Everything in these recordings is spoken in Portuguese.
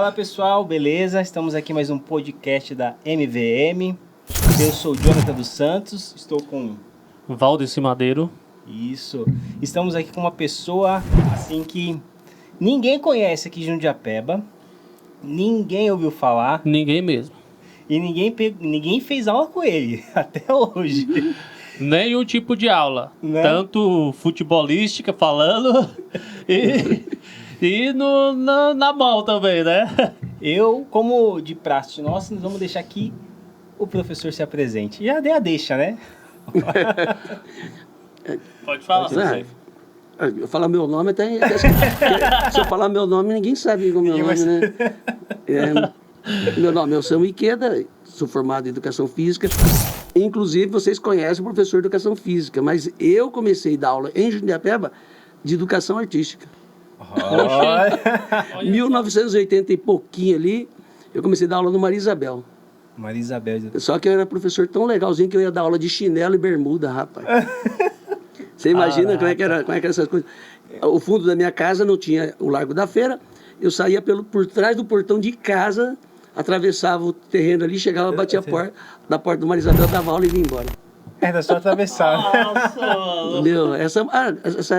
Fala pessoal, beleza? Estamos aqui mais um podcast da MVM. Eu sou o Jonathan dos Santos, estou com Valdeci Madeiro. Isso. Estamos aqui com uma pessoa assim que ninguém conhece aqui de Jundiapeba, ninguém ouviu falar Ninguém mesmo. e ninguém fez aula com ele até hoje. Nenhum tipo de aula. Né? Tanto futebolística falando e na mão também, né? Eu, como de praxe nossa, nós vamos deixar aqui o professor se apresente. Já dei a deixa, né? Pode falar. Eu falar meu nome até. Se eu falar meu nome, ninguém sabe o meu nome, né? Meu nome é o Samuel Ikeda, sou formado em Educação Física. Inclusive, vocês conhecem o professor de Educação Física, mas eu comecei a dar aula em Jundiapeba de Educação Artística. Olha 1980 e pouquinho ali, eu comecei a dar aula no Maria Isabel. Maria Isabel. Só que eu era professor tão legalzinho que eu ia dar aula de chinelo e bermuda, rapaz. Você imagina como é que era essas coisas. O fundo da minha casa não tinha o Largo da Feira. Eu saía por trás do portão de casa, atravessava o terreno ali, chegava, batia a porta da porta do Maria Isabel, dava aula e vinha embora. Era só atravessar. Nossa, Entendeu? Essa é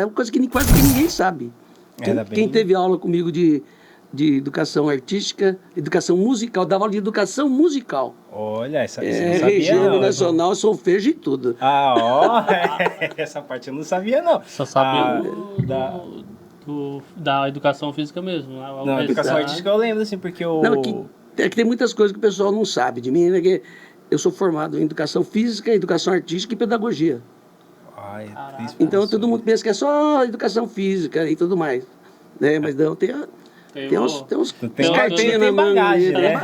uma coisa que quase que ninguém sabe. Quem teve aula comigo de educação artística, educação musical, dava aula de educação musical. Olha, essa eu não sabia Regime não. nacional, solfejo e tudo. Essa parte eu não sabia não. Só sabia Da da educação física mesmo. Não, educação artística eu lembro assim, porque eu... Não, que tem muitas coisas que o pessoal não sabe de mim, né? Que eu sou formado em educação física, educação artística e pedagogia. Ai, Então todo mundo pensa que é só educação física e tudo mais. Né? Mas não, tem uns cartinhas na mão. bagagem, Né?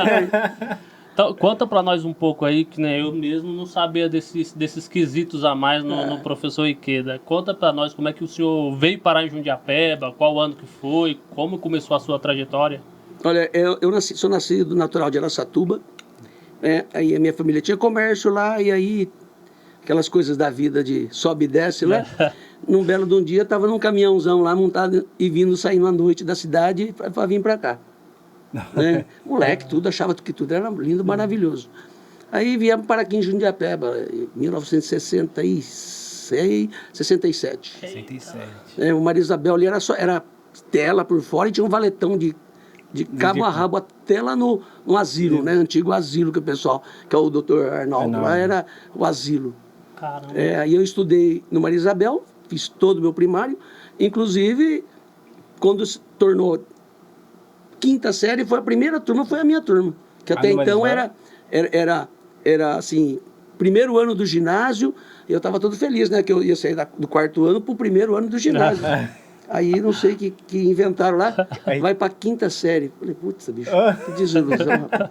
Então, conta pra nós um pouco aí, que né, eu mesmo não sabia desses quesitos a mais no professor Ikeda. Conta pra nós como é que o senhor veio parar em Jundiapeba, qual ano que foi, como começou a sua trajetória. Olha, sou nascido natural de Araçatuba, né? Aí a minha família tinha comércio lá, e aí aquelas coisas da vida de sobe e desce, né? Num belo de um dia, estava num caminhãozão lá montado e saindo à noite da cidade para vir para cá. Né? Moleque, achava que tudo era lindo, maravilhoso. Aí viemos para aqui em Jundiapeba, em 1967. 67. O Maria Isabel ali era tela por fora e tinha um valetão de cabo a rabo até lá no asilo, né? Antigo asilo que o pessoal, que é o doutor Arnaldo, lá era o asilo. Caramba. Aí eu estudei no Maria Isabel, fiz todo o meu primário, inclusive quando se tornou quinta série, foi a primeira turma, foi a minha turma, que até então era assim, primeiro ano do ginásio, eu estava todo feliz, né, que eu ia sair do quarto ano para o primeiro ano do ginásio. Aí não sei o que inventaram lá, vai para a quinta série. Falei, putz, bicho, que desilusão, rapaz.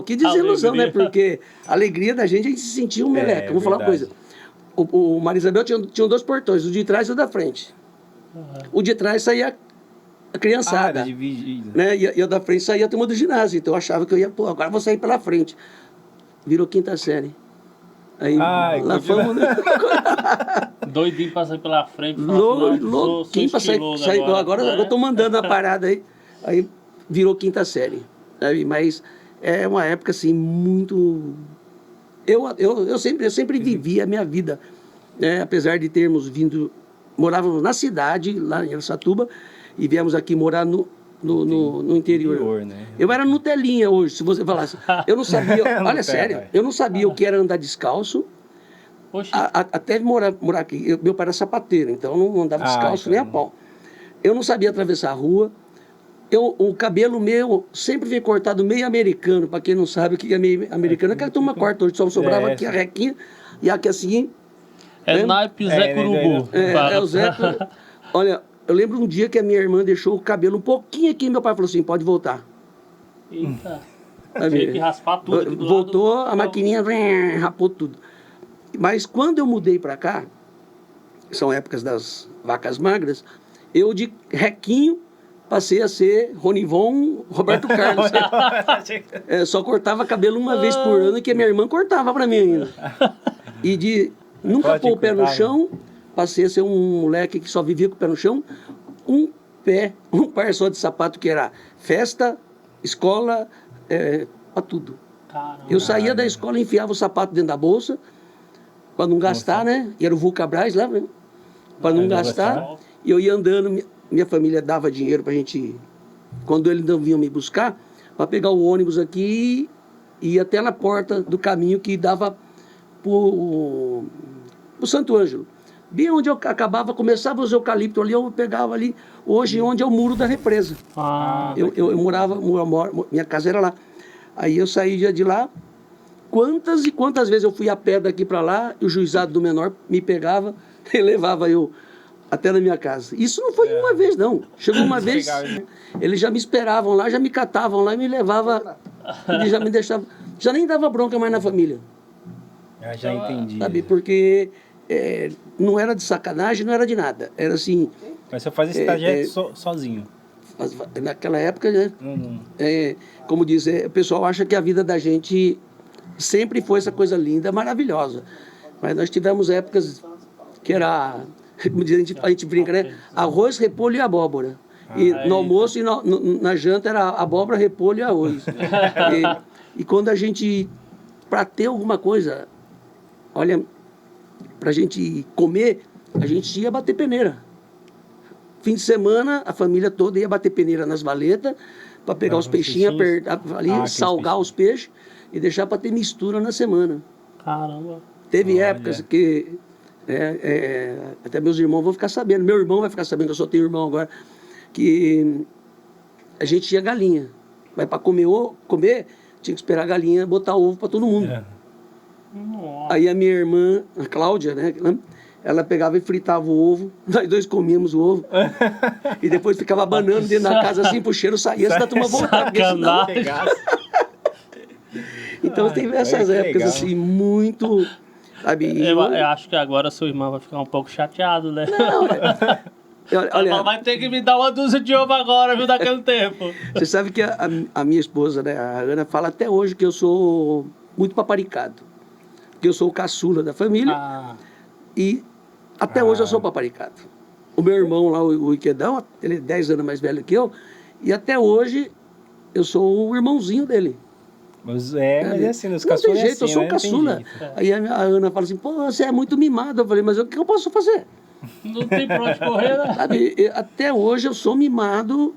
Que desilusão, né? Porque a alegria da gente, a gente se sentia um meleca. Vou falar uma coisa. O Maria Isabel tinha dois portões, o de trás e o da frente. O de trás saía a criançada. Né? E o da frente saía a turma do ginásio. Então eu achava que eu ia, agora eu vou sair pela frente. Virou quinta série. Aí lá fomos, né? Doidinho pra sair pela frente. Louquinho pra sair. Agora eu tô mandando a parada aí. Aí virou quinta série. Sabe? Mas é uma época assim muito... Eu sempre vivi a minha vida. Né? Apesar de termos vindo... Morávamos na cidade, lá em Araçatuba, e viemos aqui morar no interior. Né? Eu era Nutelinha hoje, se você falasse. Eu não sabia, olha sério, eu não sabia o que era andar descalço, até morar aqui. Meu pai era sapateiro, então eu não andava descalço nem a pau. Eu não sabia atravessar a rua. O cabelo meu sempre veio cortado meio americano, para quem não sabe o que é meio americano, é que a turma corta, hoje só sobrava aqui a requinha e aqui assim. Naipe Zé Curubu. O Zé. Olha, eu lembro um dia que a minha irmã deixou o cabelo um pouquinho aqui e meu pai falou assim, pode voltar. Eita. Tinha que raspar tudo aqui do Voltou, lado. a maquininha rapou tudo. Mas quando eu mudei para cá, são épocas das vacas magras, eu de requinho passei a ser Ronivon Roberto Carlos. Só cortava cabelo uma vez por ano, que a minha irmã cortava para mim ainda. E de nunca pôr o pé no chão, passei a ser um moleque que só vivia com o pé no chão, um par só de sapato, que era festa, escola, para tudo. Caramba. Eu saía da escola, enfiava o sapato dentro da bolsa, para não gastar, né? E era o Vulcabras, lembra? Para não gastar. E eu ia andando, minha família dava dinheiro para a gente, quando eles não vinham me buscar, para pegar o ônibus aqui e ir até na porta do caminho que dava para o Santo Ângelo. Bem onde eu acabava, começava os eucaliptos ali, eu pegava ali, hoje onde é o muro da represa. Eu morava, minha casa era lá. Aí eu saía de lá, quantas e quantas vezes eu fui a pé daqui para lá, e o juizado do menor me pegava e levava eu até na minha casa. Isso não foi uma vez, não. Chegou uma vez, eles já me esperavam lá, já me catavam lá e me levavam, eles já me deixavam, já nem dava bronca mais na família. Já entendi. Sabe, porque não era de sacanagem, não era de nada. Era assim... Mas você fazia esse trajeto sozinho? Naquela época, né? Como diz, o pessoal acha que a vida da gente sempre foi essa coisa linda, maravilhosa. Mas nós tivemos épocas que era, como diz, a gente brinca, né? Arroz, repolho e abóbora. E no almoço e na janta era abóbora, repolho e arroz. E quando a gente, para ter alguma coisa, olha, para a gente comer, a gente ia bater peneira. Fim de semana, a família toda ia bater peneira nas valetas para pegar os peixinhos, apertar ali, salgar os peixes e deixar para ter mistura na semana. Caramba. Teve épocas que até meus irmãos vão ficar sabendo, meu irmão vai ficar sabendo, que eu só tenho irmão agora, que a gente tinha galinha. Mas para comer, tinha que esperar a galinha botar ovo para todo mundo. Aí a minha irmã, a Cláudia, né? Ela pegava e fritava o ovo, nós dois comíamos o ovo, e depois ficava abanando dentro da casa assim, pro cheiro sair, antes da turma voltar. Então teve essas épocas assim, muito... Sabe, eu acho que agora seu irmão vai ficar um pouco chateado, né? Não, olha, vai ter que me dar uma dúzia de ovo agora, viu, daquele tempo. Você sabe que a minha esposa, né, a Ana, fala até hoje que eu sou muito paparicado. Que eu sou o caçula da família. E até hoje eu sou paparicado. O meu irmão lá, o Iquedão, ele é 10 anos mais velho que eu. E até hoje eu sou o irmãozinho dele. Mas mas é assim, nos não tem caçulas jeito, eu sou o caçula. Aí a Ana fala assim, pô, você é muito mimado. Eu falei, mas o que eu posso fazer? Não tem pra onde correr, né? Sabe, até hoje eu sou mimado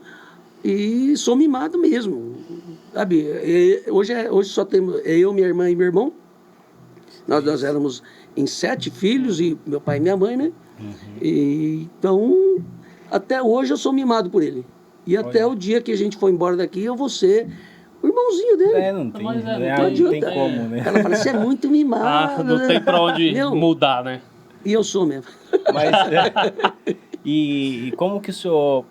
e sou mimado mesmo. Sabe, hoje só temos eu, minha irmã e meu irmão. Nós éramos em 7 filhos, e meu pai e minha mãe, né? Então, até hoje eu sou mimado por ele. E até o dia que a gente for embora daqui, eu vou ser o irmãozinho dele. Não tem, não tem como, né? Ela fala, você é muito mimado. Não tem pra onde mudar, né? E eu sou mesmo. Mas, e como que o senhor...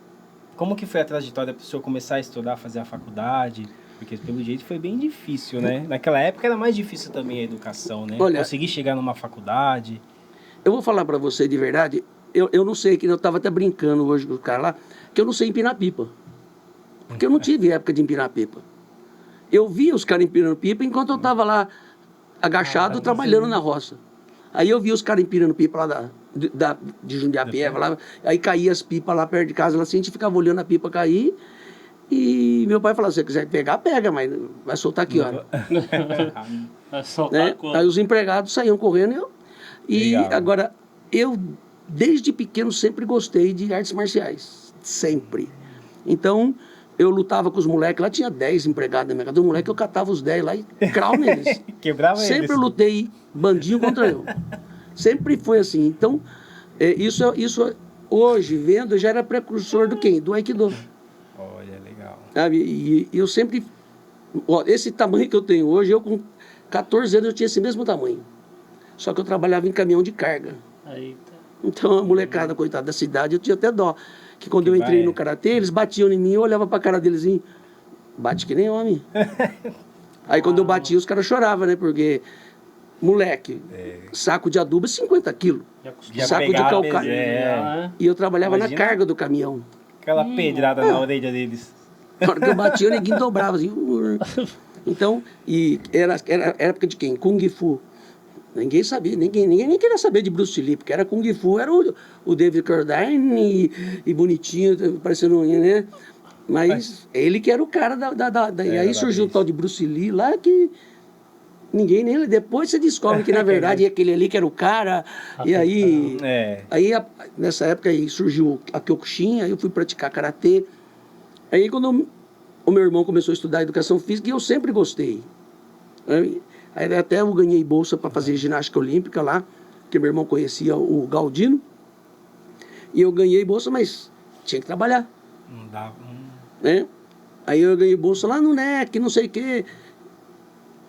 Como que foi a trajetória para o senhor começar a estudar, fazer a faculdade? Porque pelo jeito foi bem difícil, né? Naquela época era mais difícil também a educação, né? Olha, conseguir chegar numa faculdade. Eu vou falar para você de verdade, eu não sei, que eu estava até brincando hoje com o cara lá, que eu não sei empinar pipa. Porque eu não tive época de empinar pipa. Eu via os caras empinando pipa enquanto eu estava lá agachado trabalhando na roça. Aí eu via os caras empinando pipa lá de Jundiapeba, lá, aí caía as pipas lá perto de casa, lá, assim, a gente ficava olhando a pipa cair. E meu pai falava, se você quiser pegar, pega, mas vai soltar aqui, olha. Vai soltar Aí os empregados saíam correndo. E agora, eu, desde pequeno, sempre gostei de artes marciais. Sempre. Então, eu lutava com os moleques. Lá tinha 10 empregados na minha casa. Do moleque, eu catava os 10 lá e crau neles. Quebrava sempre eles. Sempre lutei bandinho contra eu. Sempre foi assim. Então, isso hoje, vendo, já era precursor do quem? Do Aikido. Olha, legal. Sabe? E eu sempre... Ó, esse tamanho que eu tenho hoje, eu com 14 anos eu tinha esse mesmo tamanho. Só que eu trabalhava em caminhão de carga. Eita. Então a molecada, coitada da cidade, eu tinha até dó. Que quando eu entrei no karatê, eles batiam em mim, eu olhava pra cara deles e... Bate que nem homem. Aí quando eu batia, os caras choravam, né? Porque... Moleque, saco de adubo 50 quilos. Saco de calcário. E eu trabalhava na carga do caminhão. Aquela pedrada na orelha deles. Na hora que eu batia, ninguém dobrava assim. Então, e era época de quem? Kung Fu. Ninguém sabia, ninguém nem queria saber de Bruce Lee, porque era Kung Fu, era o David Carradine e bonitinho, parecendo, né? Mas ele que era o cara e aí surgiu o tal de Bruce Lee lá que ninguém nem... Depois você descobre que, na verdade, aquele ali que era o cara. E aí... nessa época aí surgiu a Kyokushin, aí eu fui praticar Karatê. Aí quando o meu irmão começou a estudar Educação Física, e eu sempre gostei. Aí até eu ganhei bolsa para fazer ginástica olímpica lá, porque meu irmão conhecia o Galdino. E eu ganhei bolsa, mas tinha que trabalhar. Não dava. Né? Aí eu ganhei bolsa lá no NEC, não sei o quê.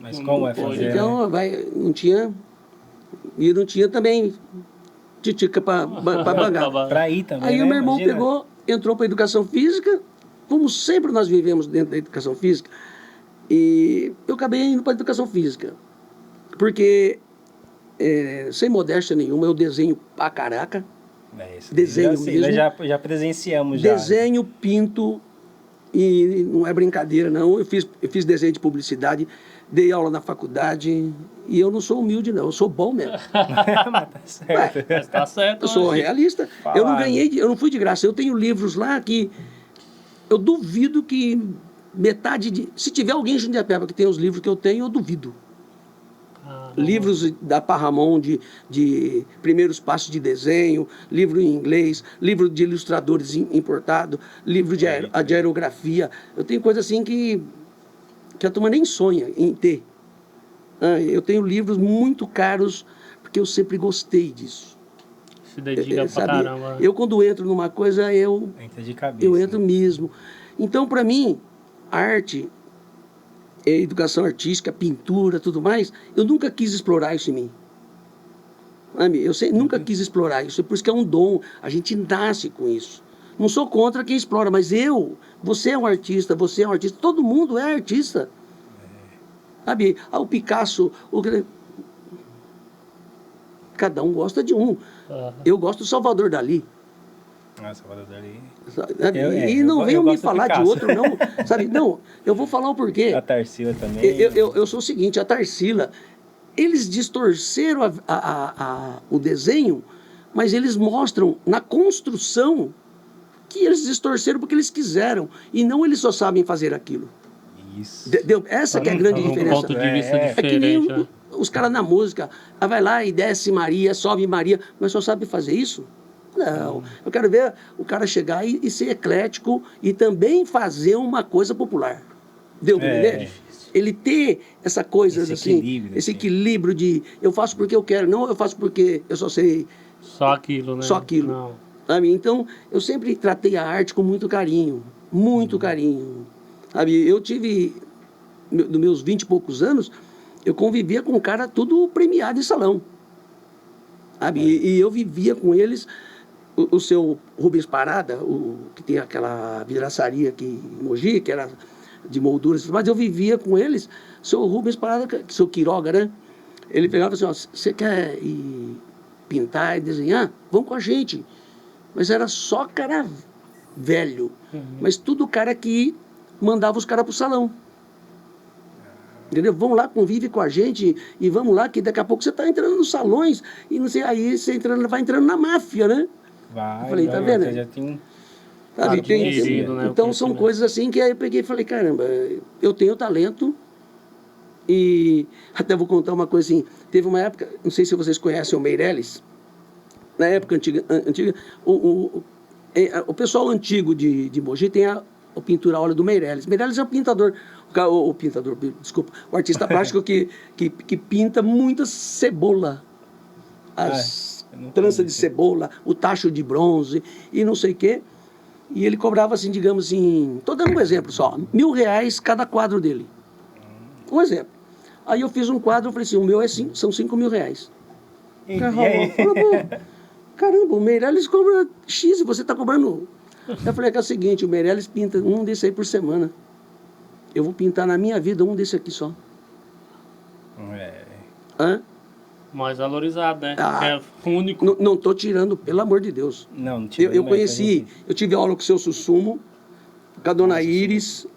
Mas como é fazer? Então, não tinha... E não tinha também titica para pagar. Para ir também, aí né? o meu irmão Imagina. entrou para Educação Física, como sempre nós vivemos dentro da Educação Física, e eu acabei indo para Educação Física. Porque, sem modéstia nenhuma, eu desenho pra caraca. Desenho mesmo. Nós já presenciamos. Desenho, pinto, e não é brincadeira, não. Eu fiz desenho de publicidade, dei aula na faculdade, e eu não sou humilde, não. Eu sou bom mesmo. Mas tá certo. Mas tá certo. Eu sou realista. Eu não ganhei, eu não fui de graça. Eu tenho livros lá que eu duvido que metade de... Se tiver alguém em Jundiapeba que tem os livros que eu tenho, eu duvido. Livros da Parramon de primeiros passos de desenho, livro em inglês, livro de ilustradores importado, livro de aerografia. Eu tenho coisa assim que a turma nem sonha em ter. Eu tenho livros muito caros porque eu sempre gostei disso. Se dedica pra caramba. Eu quando entro numa coisa, Entra de cabeça. eu entro mesmo. Então, para mim, arte... educação artística, pintura, tudo mais, eu nunca quis explorar isso em mim. Nunca quis explorar isso, por isso que é um dom, a gente nasce com isso. Não sou contra quem explora, mas você é um artista, todo mundo é artista. Sabe, o Picasso, cada um gosta de um. Eu gosto do Salvador Dalí. Salvador Dalí. E não venham me falar de outro, não. Sabe? Não, eu vou falar o porquê. A Tarsila também. Eu sou o seguinte, a Tarsila, eles distorceram o desenho, mas eles mostram na construção que eles distorceram porque eles quiseram. E não eles só sabem fazer aquilo. Isso. Essa que é a grande diferença. Um ponto de vista diferente. É que nem os caras na música, vai lá e desce Maria, sobe Maria, mas só sabe fazer isso? Não, eu quero ver o cara chegar e ser eclético e também fazer uma coisa popular. Deu para entender? Ele ter essa coisa esse equilíbrio de eu faço porque eu quero, não eu faço porque eu só sei... Só aquilo, né? Só aquilo. Não. Sabe? Então, eu sempre tratei a arte com muito carinho. Muito carinho. Sabe? Eu tive, nos meus 20 e poucos anos, eu convivia com um cara tudo premiado em salão. Sabe? E eu vivia com eles... O seu Rubens Parada, que tem aquela vidraçaria aqui em Mogi, que era de molduras, mas eu vivia com eles. O seu Rubens Parada, seu Quiroga, né? Ele pegava assim, você quer ir pintar e desenhar? Vamos com a gente. Mas era só cara velho. Mas tudo cara que mandava os caras pro salão. Entendeu? Vamos lá, convive com a gente e vamos lá, que daqui a pouco você está entrando nos salões e não sei, aí você vai entrando na máfia, né? Vai, eu falei, tá vendo? Já tem... Sabe, né, então são coisas assim que aí eu peguei e falei, caramba, eu tenho talento e até vou contar uma coisa assim, teve uma época, não sei se vocês conhecem o Meirelles, na época antiga o pessoal antigo de Mogi tem o pintura a óleo do Meirelles. Meirelles é um pintador, o artista plástico que pinta muita cebola, trança de cebola, o tacho de bronze e não sei o quê. E ele cobrava assim, digamos assim, estou dando um exemplo só, R$1.000 cada quadro dele. Um exemplo. Aí eu fiz um quadro, eu falei assim, o meu são R$5.000. Caramba, o Meirelles cobra X e você está cobrando. Eu falei que é o seguinte, o Meirelles pinta um desse aí por semana. Eu vou pintar na minha vida um desse aqui só. Mais valorizado, né? É único. Não estou tirando, pelo amor de Deus. Não eu conheci, eu tive aula com o seu Sussumo, com a dona Iris,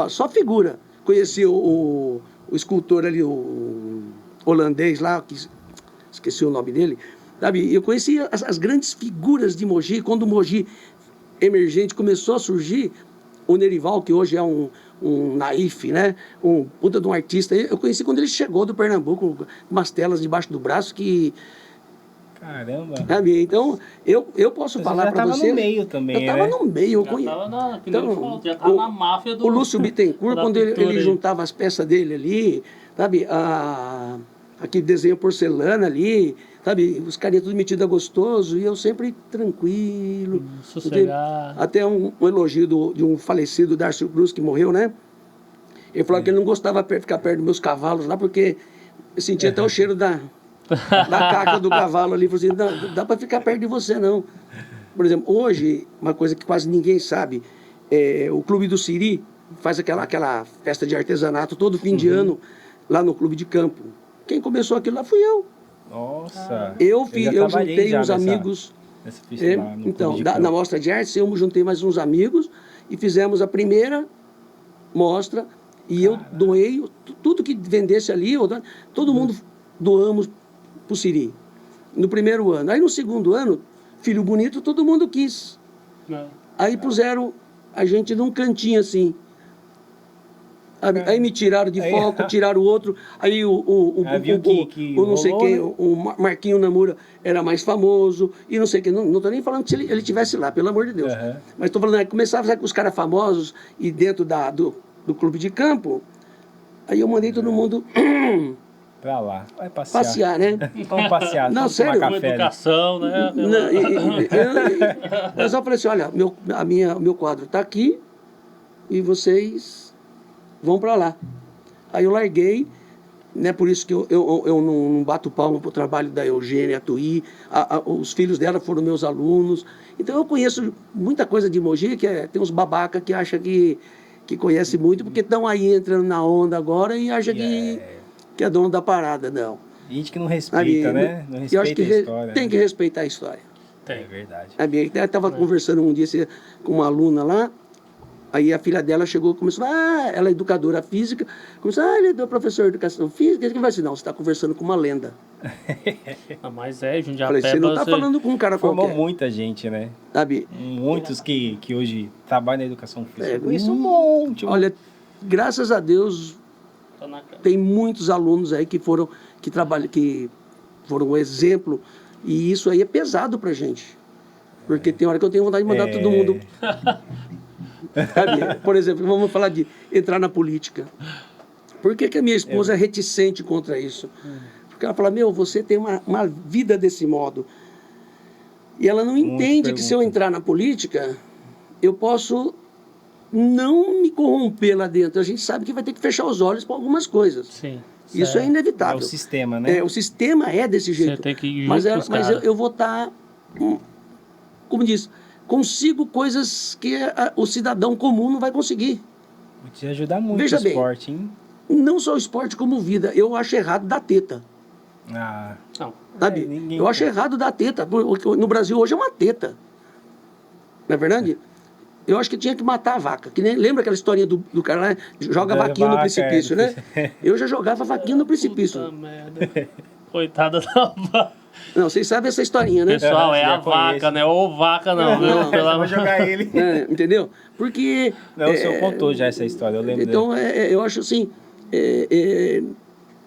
só figura. Conheci o escultor ali, o holandês lá, que esqueci o nome dele. Sabe? Eu conheci as grandes figuras de Mogi, quando o Mogi emergente começou a surgir, o Nerival, que hoje é um naif, né? Um puta de um artista. Eu conheci quando ele chegou do Pernambuco, com umas telas debaixo do braço que... Caramba. Sabe? Então, eu posso falar para você... Você já estava no meio também, eu estava no meio. Eu Já estava na máfia do... O Lúcio Bittencourt, da quando ele pintura aí. juntava as peças dele ali, sabe? Aquele desenho porcelana ali, sabe? Os carinhas tudo metido a gostoso, e eu sempre tranquilo. Sossegado. Até um elogio de um falecido Darcy Cruz, que morreu, né? Ele falou que ele não gostava de ficar perto dos meus cavalos lá, porque eu sentia até o cheiro da caca do cavalo ali. Falei assim, não dá para ficar perto de você, não. Por exemplo, hoje, uma coisa que quase ninguém sabe, o Clube do Siri faz aquela festa de artesanato todo fim de ano, lá no Clube de Campo. Quem começou aquilo lá fui eu. Nossa. Eu juntei uns amigos. Nessa pista lá no Então, Clube de na Mostra de Artes, eu juntei mais uns amigos e fizemos a primeira mostra. E eu doei tudo que vendesse ali, todo mundo doamos pro Siri. No primeiro ano. Aí no segundo ano, Filho Bonito, todo mundo quis. Aí puseram a gente num cantinho assim. Aí me tiraram de foco, tiraram o outro. Aí o não sei quem, o Marquinho Namura era mais famoso. E não sei quem. Não estou nem falando que ele estivesse lá, pelo amor de Deus. Mas estou falando, começava a com os caras famosos e dentro do Clube de Campo. Aí eu mandei todo mundo pra lá. Vai passear. Passear, né? Vamos passear. Não, sério. Com educação, né? Eu só falei assim, olha, meu quadro está aqui e vocês vão para lá. Aí eu larguei, né? Por isso que eu não bato palma pro trabalho da Eugênia Tuí. Os filhos dela foram meus alunos. Então eu conheço muita coisa de Mogi, tem uns babaca que acham que conhece muito, porque estão aí entrando na onda agora e acham que é dono da parada. Não. Gente que não respeita, né? Não respeita eu acho que a história. Tem que respeitar a história. É verdade. Eu estava conversando um dia com uma aluna lá, aí a filha dela chegou e começou, ela é educadora física, começou, ele é professor de educação física, ele vai assim, não, você está conversando com uma lenda. Mas Jundiapeba... Falei, você não está falando com um cara formou qualquer. Muita gente, né? Sabe? Muitos que hoje trabalham na educação física. Conheço um monte. Olha, graças a Deus, tem muitos alunos aí que foram um exemplo, e isso aí é pesado pra gente. Porque tem hora que eu tenho vontade de mandar todo mundo... Sabe? Por exemplo, vamos falar de entrar na política. Por que a minha esposa é reticente contra isso? Porque ela fala, você tem uma vida desse modo. E ela não entende que se eu entrar na política, eu posso não me corromper lá dentro. A gente sabe que vai ter que fechar os olhos para algumas coisas. Sim. Isso é inevitável. É o sistema, né? O sistema é desse jeito. Você tem que ir mas mas eu vou estar, como diz, consigo coisas que o cidadão comum não vai conseguir. Vou te ajudar muito Veja o esporte, hein? Não só o esporte como vida. Eu acho errado dar teta. Não. Sabe? Eu acho errado dar teta. No Brasil hoje é uma teta. Não é verdade? Eu acho que tinha que matar a vaca. Que nem, lembra aquela historinha do cara lá? Joga a vaquinha no precipício, né? Eu já jogava a vaquinha no precipício. Puta merda. Coitada da vaca. Não, vocês sabem essa historinha, né? Pessoal, é a vaca, né? Ou vaca não, viu? Eu vou jogar ele. Entendeu? Porque... Não, o senhor contou já essa história, eu lembro. Então, eu acho assim...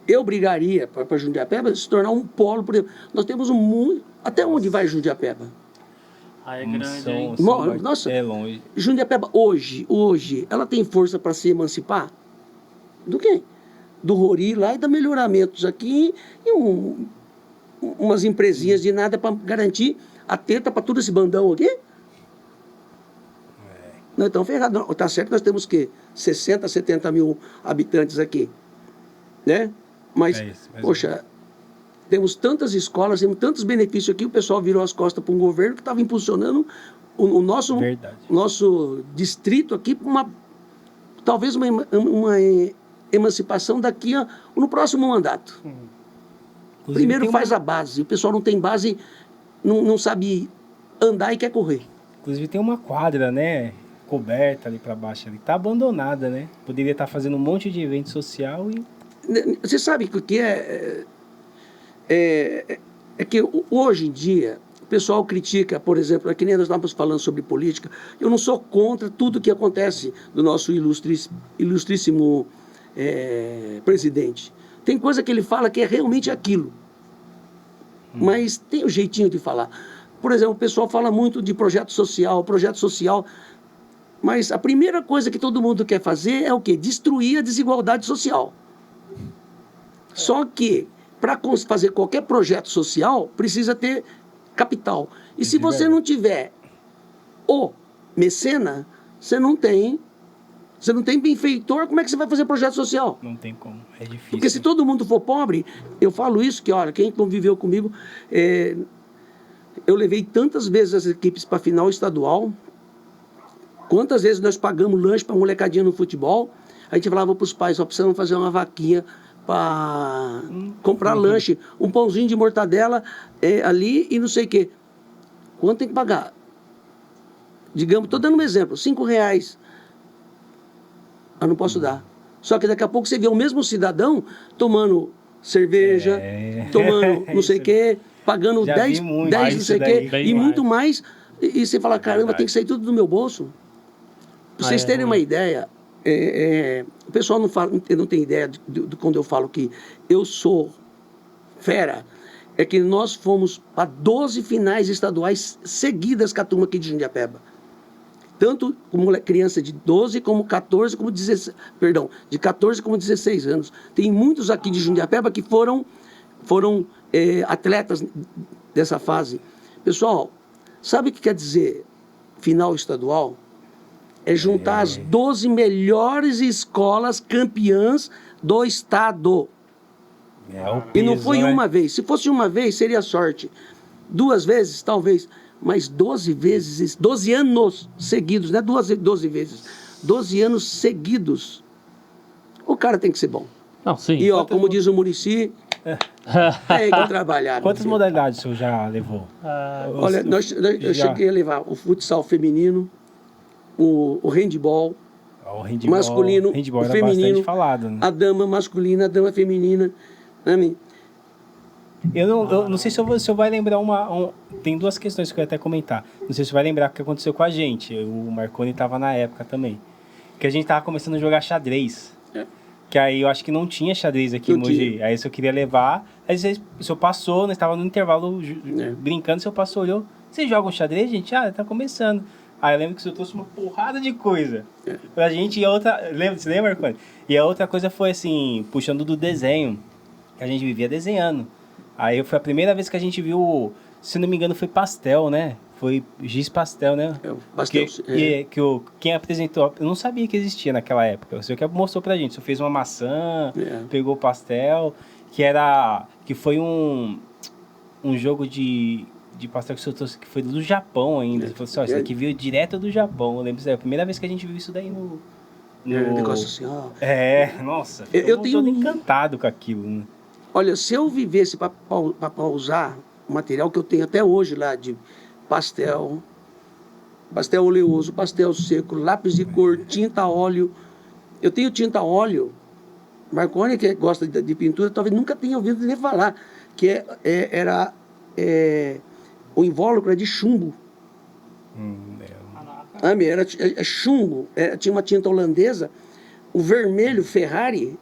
eu brigaria para Jundiapeba se tornar um polo. Por exemplo, nós temos até onde vai Jundiapeba? É grande, hein? Nossa, é longe. Jundiapeba hoje, ela tem força para se emancipar? Do quê? Do Rori lá e da Melhoramentos aqui e umas empresinhas de nada para garantir a teta para todo esse bandão aqui? Nós estamos ferrados. Está certo que nós temos 60, 70 mil habitantes aqui, né? Mas, poxa, temos tantas escolas, temos tantos benefícios aqui, o pessoal virou as costas para um governo que estava impulsionando o nosso distrito aqui para talvez uma emancipação daqui no próximo mandato. Primeiro faz a base. O pessoal não tem base, não sabe andar e quer correr. Inclusive tem uma quadra, né? Coberta ali para baixo, ali. Tá abandonada, né? Poderia estar fazendo um monte de evento social e... Você sabe o que é que hoje em dia O pessoal critica, por exemplo, que nem nós estávamos falando sobre política. Eu não sou contra tudo que acontece do nosso ilustríssimo presidente. Tem coisa que ele fala que é realmente aquilo. Mas tem o jeitinho de falar. Por exemplo, o pessoal fala muito de projeto social, mas a primeira coisa que todo mundo quer fazer é o quê? Destruir a desigualdade social. Só que, para fazer qualquer projeto social, precisa ter capital. E se você não tiver o mecena, você não tem benfeitor, como é que você vai fazer projeto social? Não tem como, é difícil. Porque se todo mundo for pobre, eu falo isso, que olha, quem conviveu comigo, eu levei tantas vezes as equipes para a final estadual, quantas vezes nós pagamos lanche para molecadinha no futebol, a gente falava para os pais, só precisamos fazer uma vaquinha para comprar lanche, um pãozinho de mortadela ali e não sei o quê. Quanto tem que pagar? Digamos, estou dando um exemplo, R$5. Eu não posso dar. Só que daqui a pouco você vê o mesmo cidadão tomando cerveja, tomando não sei o quê, pagando 10 não sei o quê, e muito mais. E você fala, caramba, tem que sair tudo do meu bolso. Para vocês terem uma ideia, o pessoal não tem ideia de quando eu falo que eu sou fera, é que nós fomos para 12 finais estaduais seguidas com a turma aqui de Jundiapeba. Tanto como criança de 12, como 14, como 16, perdão, de 14 como 16 anos. Tem muitos aqui de Jundiapeba que foram atletas dessa fase. Pessoal, sabe o que quer dizer final estadual? É juntar as 12 melhores escolas campeãs do estado. E não foi uma vez. Se fosse uma vez, seria sorte. 2 vezes, talvez. Mas 12 vezes, 12 anos seguidos, não é 12 vezes, 12 anos seguidos, o cara tem que ser bom. Não, sim. E, como diz o Muricy, tem que trabalhar. Quantas modalidades o senhor já levou? Olha, eu cheguei a levar o futsal feminino, o handball, masculino, handball o feminino, falado, né? a dama masculina, a dama feminina, né? Eu não sei se o senhor vai lembrar tem 2 questões que eu ia até comentar. Não sei se o senhor vai lembrar o que aconteceu com a gente. O Marconi estava na época também. Que a gente estava começando a jogar xadrez. Que aí eu acho que não tinha xadrez aqui em Mogi. Aí o senhor queria levar. Aí o senhor passou, nós estávamos no intervalo brincando, o senhor passou, olhou. Vocês jogam xadrez, gente? Ah, tá começando. Aí eu lembro que o senhor trouxe uma porrada de coisa pra gente. E a outra... Você lembra, Marconi? E a outra coisa foi assim, puxando do desenho. Que a gente vivia desenhando. Aí foi a primeira vez que a gente viu, se não me engano, foi pastel, né? Foi giz pastel, né? Pastel. Quem apresentou, eu não sabia que existia naquela época. O senhor que mostrou pra gente. O senhor fez uma maçã, pegou o pastel, que foi um jogo de pastel que o senhor trouxe, que foi do Japão ainda. Você falou assim, ó, isso aqui veio direto do Japão. Eu lembro, é a primeira vez que a gente viu isso daí no negócio assim, ó. Nossa, eu tenho todo encantado com aquilo, né? Olha, se eu vivesse para usar o material que eu tenho até hoje lá de pastel oleoso, pastel seco, lápis de cor, tinta a óleo. Eu tenho tinta a óleo. Marconi, que gosta de pintura, talvez nunca tenha ouvido nem falar, que era o invólucro é de chumbo. Era chumbo. Tinha uma tinta holandesa. O vermelho Ferrari,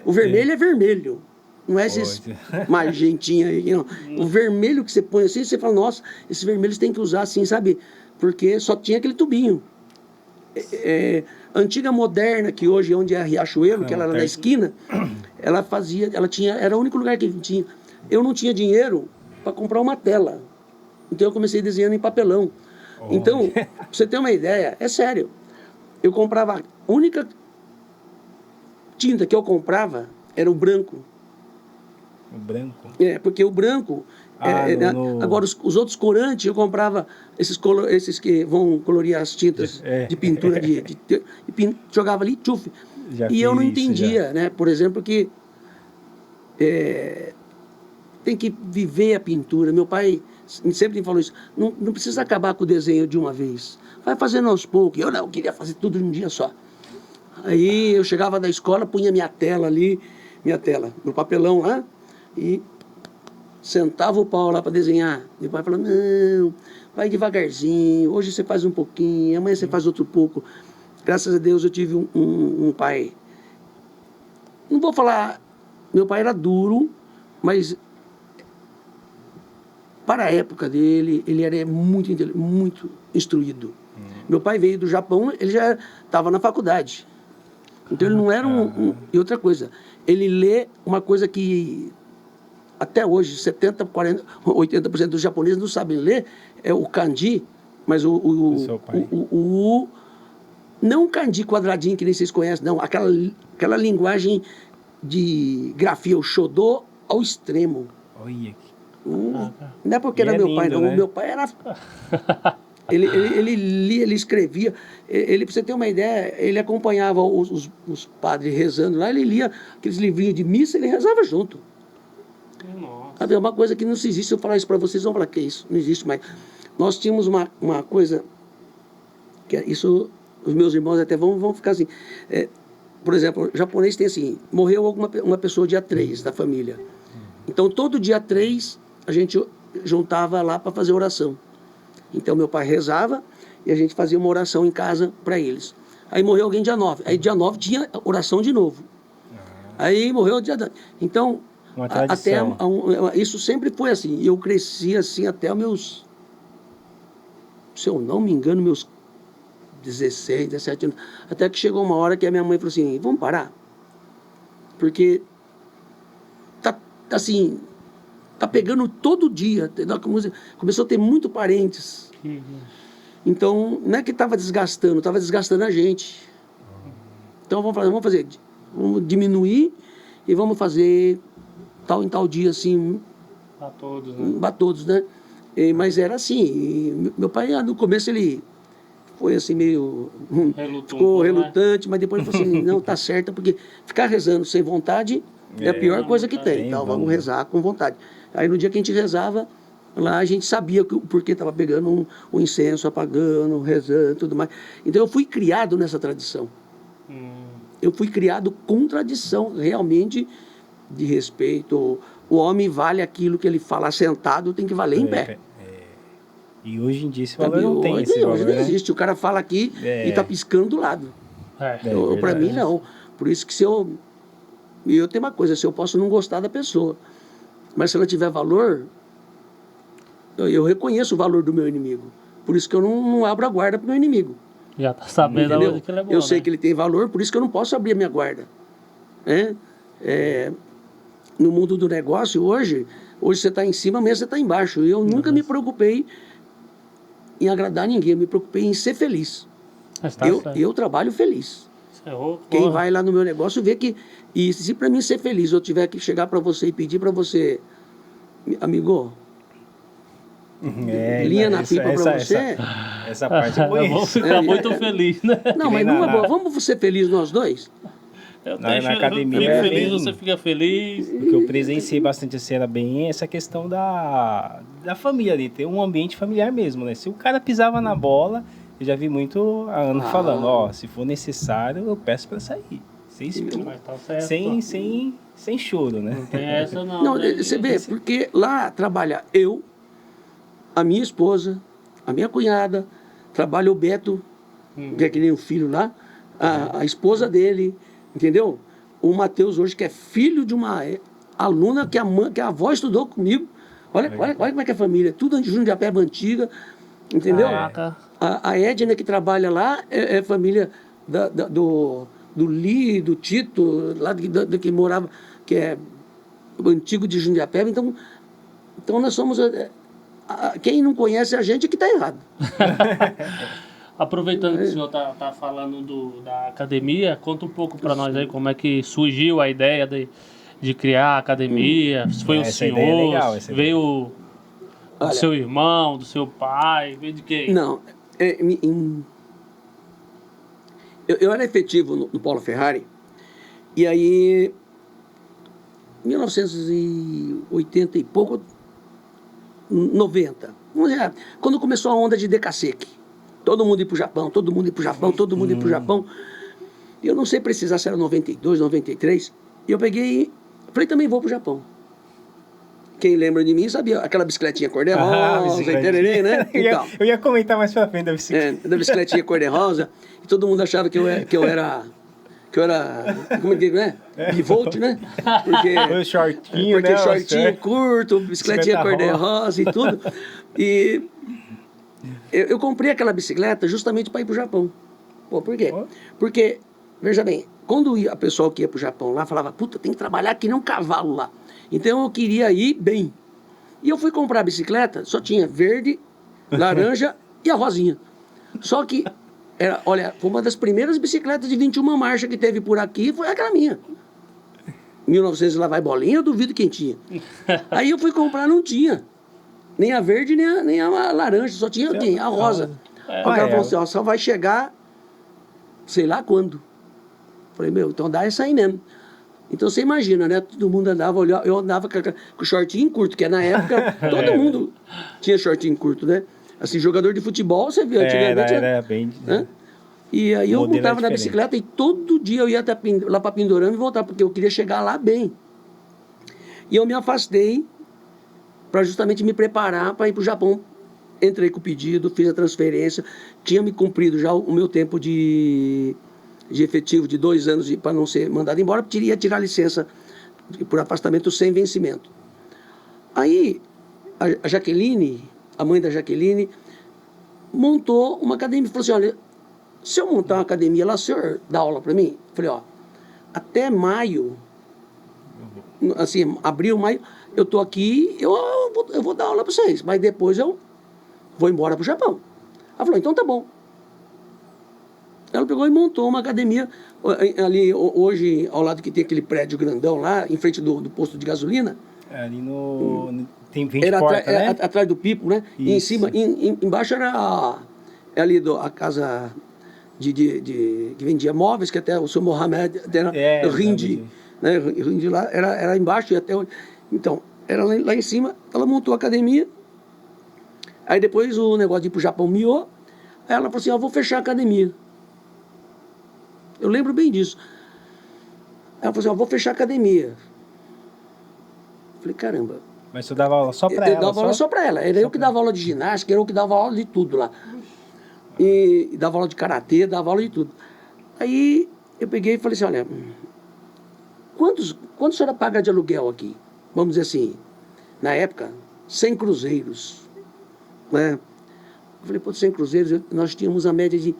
o vermelho é vermelho. Não é esse magentinho aí, não. O vermelho que você põe assim, você fala, nossa, esse vermelho você tem que usar assim, sabe? Porque só tinha aquele tubinho. A antiga moderna, que hoje é onde é a Riachuelo, que ela era na esquina, era o único lugar que tinha. Eu não tinha dinheiro para comprar uma tela. Então eu comecei desenhando em papelão. Então, pra você ter uma ideia, é sério. Eu comprava, a única tinta que eu comprava era o branco. O branco? Porque o branco... Agora, os outros corantes, eu comprava esses que vão colorir as tintas de pintura, jogava ali, tchuf. E eu não entendia, né? Por exemplo, que tem que viver a pintura. Meu pai sempre me falou isso. Não precisa acabar com o desenho de uma vez. Vai fazendo aos poucos. Eu queria fazer tudo em um dia só. Aí eu chegava da escola, punha minha tela ali, meu papelão lá, e sentava o pau lá para desenhar. Meu pai falava, não, vai devagarzinho, hoje você faz um pouquinho, amanhã você faz outro pouco. Graças a Deus eu tive um pai, não vou falar, meu pai era duro, mas para a época dele, ele era muito instruído. Meu pai veio do Japão, ele já estava na faculdade. Então ele não era E outra coisa, ele lê uma coisa que até hoje 70, 40, 80% dos japoneses não sabem ler, é o kanji, mas não o kanji quadradinho que nem vocês conhecem, não, aquela linguagem de grafia, o shodo ao extremo. Olha aqui. Não é porque era meu pai, não. Né? O meu pai era... Ele lia, ele escrevia. Ele, para você ter uma ideia, ele acompanhava os padres rezando lá, ele lia aqueles livrinhos de missa, ele rezava junto. Nossa. É uma coisa que não se existe. Se eu falar isso para vocês, vão falar que é isso, não existe mais. Nós tínhamos uma coisa, que isso, os meus irmãos até vão ficar assim. Por exemplo, o japonês tem assim, morreu uma pessoa dia 3 da família. Então, todo dia 3, a gente juntava lá para fazer oração. Então, meu pai rezava e a gente fazia uma oração em casa para eles. Aí morreu alguém dia 9. Aí dia 9 tinha oração de novo. Aí morreu dia 10. Então, até isso sempre foi assim. E eu cresci assim até os meus, se eu não me engano, meus 16, 17 anos. Até que chegou uma hora que a minha mãe falou assim, vamos parar? Porque assim, tá pegando todo dia. Começou a ter muito parentes. Então, não é que estava desgastando a gente. Então, vamos diminuir e vamos fazer tal em tal dia, assim. Para todos, né? Para todos, né? Mas era assim. Meu pai, no começo, ele foi assim, meio... ficou relutante, mas depois ele falou assim, não, tá certo, porque ficar rezando sem vontade é a pior coisa que tem. Então, vamos rezar com vontade. Aí, no dia que a gente rezava, lá a gente sabia porque estava pegando um incenso, apagando, rezando e tudo mais. Então, eu fui criado nessa tradição. Eu fui criado com tradição, realmente, de respeito. O homem vale aquilo que ele fala sentado, tem que valer em pé. E hoje em dia esse valor não tem esse valor, hoje não existe. O cara fala aqui e está piscando do lado. Para mim, não. Por isso que E eu tenho uma coisa, se eu posso não gostar da pessoa, mas se ela tiver valor, eu reconheço o valor do meu inimigo. Por isso que eu não abro a guarda para o meu inimigo. Já está sabendo aonde que ele é bom, eu sei que ele tem valor, por isso que eu não posso abrir a minha guarda. No mundo do negócio, hoje você está em cima, amanhã você está embaixo. E eu nunca me preocupei em agradar ninguém, eu me preocupei em ser feliz. Eu trabalho feliz. Quem vai lá no meu negócio vê que... E se para mim ser feliz eu tiver que chegar para você e pedir para você, amigo, linha na pipa para você... Essa parte eu conheço. Vamos ficar muito feliz, né? Não, mas não é boa. Vamos ser felizes nós dois? Na academia fico feliz, você fica feliz. O que eu presenciei bastante assim, era bem essa questão da família ali, ter um ambiente familiar mesmo, né? Se o cara pisava na bola, eu já vi muito a Ana falando, se for necessário, eu peço para sair. Sem choro, né? Não tem essa não. Não, você vê, porque lá trabalha eu, a minha esposa, a minha cunhada, trabalha o Beto, que é que nem o filho lá, a esposa dele, entendeu? O Matheus hoje, que é filho de uma aluna que a avó estudou comigo. Olha como é que é a família, tudo de Jundiapeba antiga, entendeu? A Edna que trabalha lá é família do Li, do Tito, lá que morava, que é o antigo de Jundiapeba. Então nós somos... Quem não conhece a gente é que está errado. Aproveitando que o senhor está falando da academia, conta um pouco para nós aí como é que surgiu a ideia de criar a academia. Se foi o senhor, veio do seu irmão, do seu pai, veio de quem? Não, eu era efetivo no Paulo Ferrari, e aí, 1980 e pouco, 90, quando começou a onda de Decasec, todo mundo ia para o Japão, todo mundo ia para o Japão, todo mundo ia para o Japão. Eu não sei precisar se era 92, 93, e eu peguei e falei, também vou para o Japão. quem lembra de mim sabia, aquela bicicletinha cor-de-rosa, tererê, né? Então, eu ia comentar mais pra frente da bicicleta. da bicicletinha cor-de-rosa, e todo mundo achava que eu era, como é que é? Bivolt, né? Porque O shortinho, porque né? shortinho curto, bicicletinha cor-de-rosa e tudo. E eu comprei aquela bicicleta justamente para ir pro Japão. Pô, por quê? Porque, veja bem, quando a pessoa que ia pro Japão lá falava, puta, tem que trabalhar que nem um cavalo lá. Então eu queria ir bem. E eu fui comprar a bicicleta, só tinha verde, laranja e a rosinha. Só que, olha, foi uma das primeiras bicicletas de 21 marchas que teve por aqui, foi aquela minha. 1900 lá vai bolinha, eu duvido quem tinha. Aí eu fui comprar, não tinha. Nem a verde, nem a laranja, só tinha quem? A rosa. O cara falou assim, ó, só vai chegar, sei lá quando. Falei, meu, então dá essa aí mesmo. Então você imagina, né? Todo mundo andava, eu andava com shortinho curto, que na época todo mundo tinha shortinho curto, né? Assim, jogador de futebol, você viu antigamente. Era bem... Né? E aí eu montava na bicicleta e todo dia eu ia até lá para Pindorama e voltar, porque eu queria chegar lá bem. E eu me afastei para justamente me preparar para ir para o Japão. Entrei com o pedido, fiz a transferência, tinha me cumprido já o meu tempo de efetivo de 2 anos para não ser mandado embora, ia tirar licença por afastamento sem vencimento. Aí a Jaqueline, a mãe da Jaqueline, montou uma academia. Falou assim, olha, se eu montar uma academia lá, o senhor dá aula para mim? Falei, ó, até maio, assim, abril, maio, eu tô aqui, eu vou dar aula para vocês, mas depois eu vou embora pro Japão. Ela falou, então tá bom. Ela pegou e montou uma academia ali hoje, ao lado que tem aquele prédio grandão lá, em frente do posto de gasolina. Ali no... Tem 20 era portas, né? Atrás do Pipo, né? Isso. E em cima, embaixo era ali a casa que vendia móveis, que até o seu Mohamed Rindi, né? Rindi lá, era embaixo e até... Então, era lá em cima, ela montou a academia. Aí depois o negócio de ir pro Japão miou. Aí ela falou assim, eu vou fechar a academia. Eu lembro bem disso. Ela falou assim, eu vou fechar a academia. Eu falei, caramba. Mas você dava aula só pra ela? Eu dava aula só pra ela. Era eu que dava aula de ginástica, era eu que dava aula de tudo lá. E dava aula de karatê, dava aula de tudo. Aí eu peguei e falei assim, olha, quanto a senhora paga de aluguel aqui? Vamos dizer assim, na época, 100 cruzeiros. Né? Eu falei, pô, 100 cruzeiros, nós tínhamos a média de...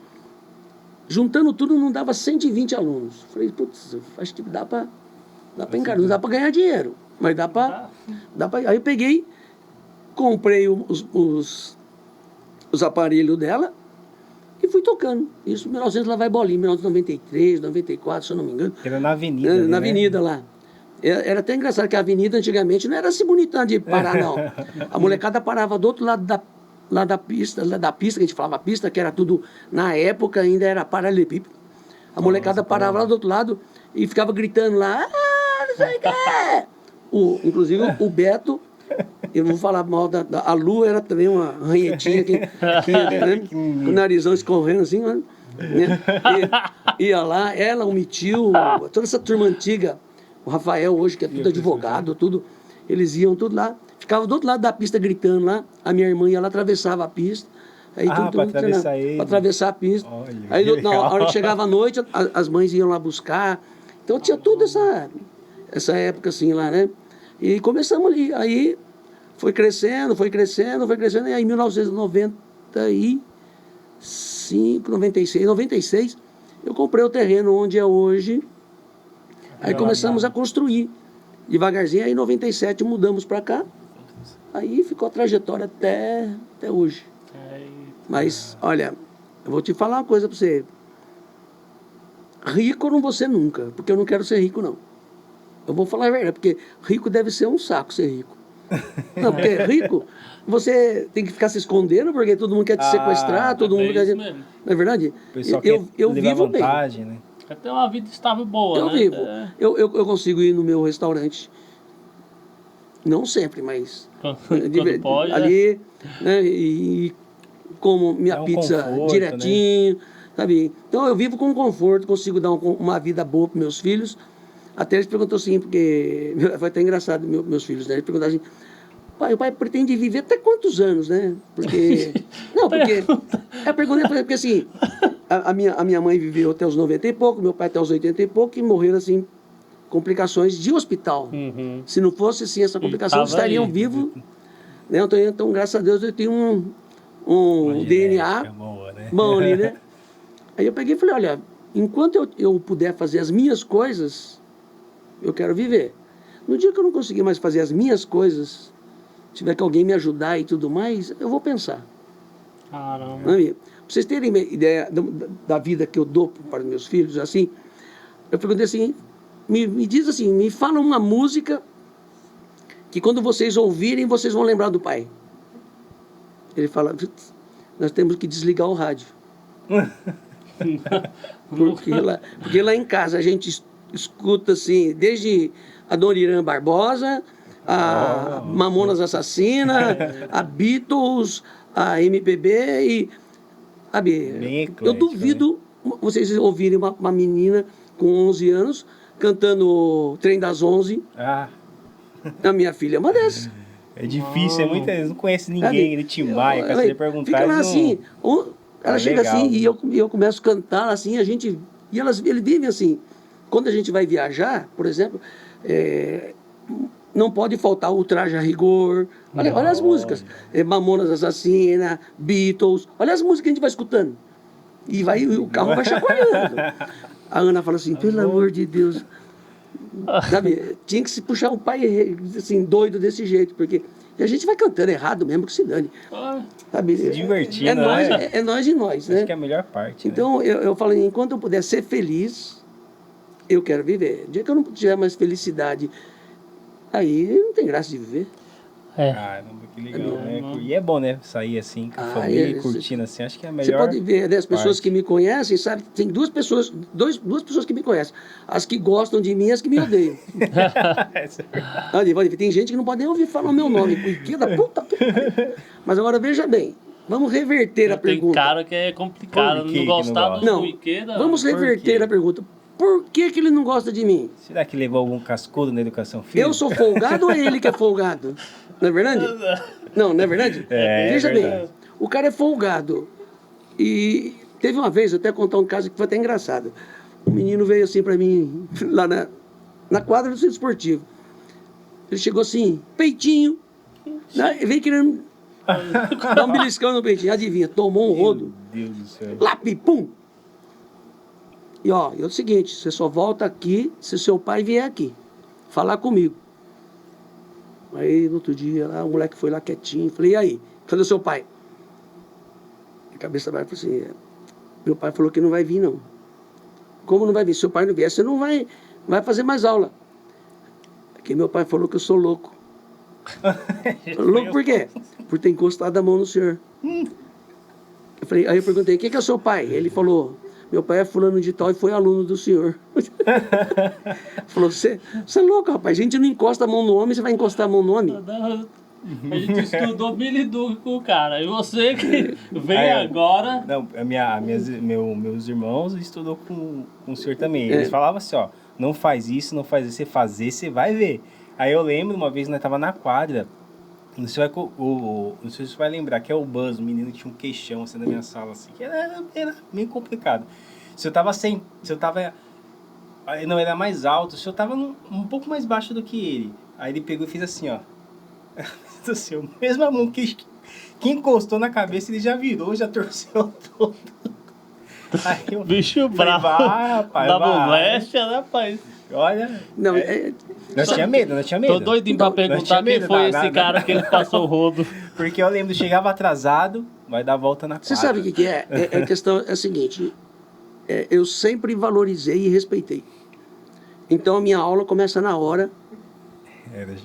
Juntando tudo, não dava 120 alunos. Eu falei, putz, acho que dá para encarar, não dá para ganhar dinheiro, mas dá para... Aí eu peguei, comprei os aparelhos dela e fui tocando. Isso em 1900 lá vai bolinha, 1993, 94, se eu não me engano. Era na avenida. Na avenida lá. Era até engraçado que a avenida antigamente não era assim bonita de parar, não. A molecada parava do outro lado da pista, que a gente falava pista, que era tudo, na época ainda era paralelepípedo. A molecada parava lá do outro lado e ficava gritando lá, não sei o que. Inclusive o Beto, eu vou falar mal a Lu era também uma ranhetinha que né, com o narizão escorrendo assim, né? Ia lá, ela, o Mitil, toda essa turma antiga, o Rafael hoje, que é tudo advogado, tudo, eles iam tudo lá. Ficava do outro lado da pista gritando lá, a minha irmã ia lá, atravessava a pista. Aí para atravessar a pista. Olha, aí na hora que chegava a noite, as mães iam lá buscar. Então tinha toda essa época assim lá, né? E começamos ali. Aí foi crescendo, e aí em 1995, 96, eu comprei o terreno onde é hoje. Aí começamos a construir. Devagarzinho, aí em 97 mudamos para cá. Aí ficou a trajetória até hoje. Mas, olha, eu vou te falar uma coisa para você. Rico eu não vou ser nunca, porque eu não quero ser rico, não. Eu vou falar a verdade, porque rico deve ser um saco ser rico. Não, porque rico, você tem que ficar se escondendo, porque todo mundo quer te sequestrar, todo mundo quer... Não é verdade? Eu vivo vantagem, bem. Né? Quer ter uma vida estável boa, eu vivo. Eu consigo ir no meu restaurante. Não sempre, mas... Quando pode, ali, né? E como minha pizza conforto, direitinho, né? Sabe? Então eu vivo com conforto, consigo dar uma vida boa para meus filhos. Até eles perguntam assim, porque foi até engraçado, meus filhos, né? Eles perguntaram assim, Pai, o pai pretende viver até quantos anos, né? Porque... Não, porque... É a pergunta, porque assim, a minha mãe viveu até os 90 e pouco, meu pai até os 80 e pouco, e morreram, assim, complicações de hospital. Se não fosse, assim, essa complicação, eles estariam vivos. Né? Então, graças a Deus, eu tenho um DNA boa, né? bom ali, né? Aí eu peguei e falei, olha, enquanto eu puder fazer as minhas coisas, eu quero viver. No dia que eu não conseguir mais fazer as minhas coisas, tiver que alguém me ajudar e tudo mais, eu vou pensar. Caramba. Pra vocês terem uma ideia da vida que eu dou para os meus filhos, assim, eu perguntei assim, me diz assim, me fala uma música que quando vocês ouvirem, vocês vão lembrar do pai. Ele fala, nós temos que desligar o rádio. porque lá em casa a gente escuta assim, desde a Dona Irã Barbosa, a Mamonas Assassina, a Beatles, a MPB e... Sabe, eu duvido vocês ouvirem uma menina com 11 anos cantando Trem das 11. A minha filha é uma dessas. É difícil, muitas vezes não conhece ninguém, ele Timbaia, quer você perguntar. Fica lá assim, ela chega legal, assim e eu começo a cantar assim, eles vivem assim. Quando a gente vai viajar, por exemplo, não pode faltar o Traje a Rigor. Olha as músicas. Mamonas Assassina, Beatles. Olha as músicas que a gente vai escutando. E o carro vai chacoalhando. A Ana fala assim, pelo amor de Deus. Sabe, tinha que se puxar um pai assim, doido desse jeito, porque a gente vai cantando errado mesmo que se dane. Sabe? Se divertindo, é nós e nós, né? Acho que é a melhor parte. Então, né? eu falo, enquanto eu puder ser feliz, eu quero viver. O dia que eu não tiver mais felicidade, aí não tem graça de viver. Caramba, que legal, né? E é bom, né? Sair assim, com a família, curtindo assim, acho que é a melhor. Você pode ver, né? As pessoas que me conhecem, sabe? Tem duas pessoas que me conhecem. As que gostam de mim e as que me odeiam. Pode ver. Tem gente que não pode nem ouvir falar o meu nome. Ikeda, puta. Mas agora, veja bem. Vamos reverter a pergunta. Tem cara que é complicado, não gostar do Ikeda. Vamos reverter a pergunta. Por que ele não gosta de mim? Será que levou algum cascudo na educação física? Eu sou folgado ou é ele que é folgado? Não é verdade? Não é verdade? Veja bem, o cara é folgado. E teve uma vez, eu até contar um caso que foi até engraçado. Um menino veio assim pra mim, lá na quadra do centro esportivo. Ele chegou assim, peitinho, né? Veio querendo dar um beliscão no peitinho. Adivinha, tomou um rodo. Meu Deus do céu. Pum! E é o seguinte, você só volta aqui se seu pai vier aqui falar comigo. Aí no outro dia, o moleque foi lá quietinho, falei, e aí, cadê o seu pai? A cabeça vai falou assim, meu pai falou que não vai vir não. Como não vai vir? Se seu pai não vier, você não vai fazer mais aula. Porque meu pai falou que eu sou louco. Louco por quê? Por ter encostado a mão no senhor. Aí eu perguntei, quem que é o seu pai? Ele falou, meu pai é fulano de tal e foi aluno do senhor. Falou, você é louco, rapaz. A gente não encosta a mão no homem, você vai encostar a mão no homem? A gente estudou Biliduque com o cara. E você que vem agora... Não, meus irmãos estudou com o senhor também. Eles falavam assim, não faz isso, não faz isso. Você fazer, você vai ver. Aí eu lembro, uma vez nós tava na quadra, não sei se você vai lembrar, que é o Buzz, o menino que tinha um queixão assim na minha sala, assim, que era meio complicado. Eu não era mais alto, se eu tava um pouco mais baixo do que ele. Aí ele pegou e fez assim, do seu, mesmo a mão que encostou na cabeça, ele já virou, já torceu todo. Aí eu, bicho bravo. Rapaz, da moléstia, né, rapaz? Olha. Não, nós tinha medo. Tô doidinho pra perguntar quem foi esse cara que ele passou o rodo. Porque eu lembro, chegava atrasado, vai dar a volta na quadra. Você sabe o que é? A questão é a seguinte, eu sempre valorizei e respeitei. Então a minha aula começa na hora,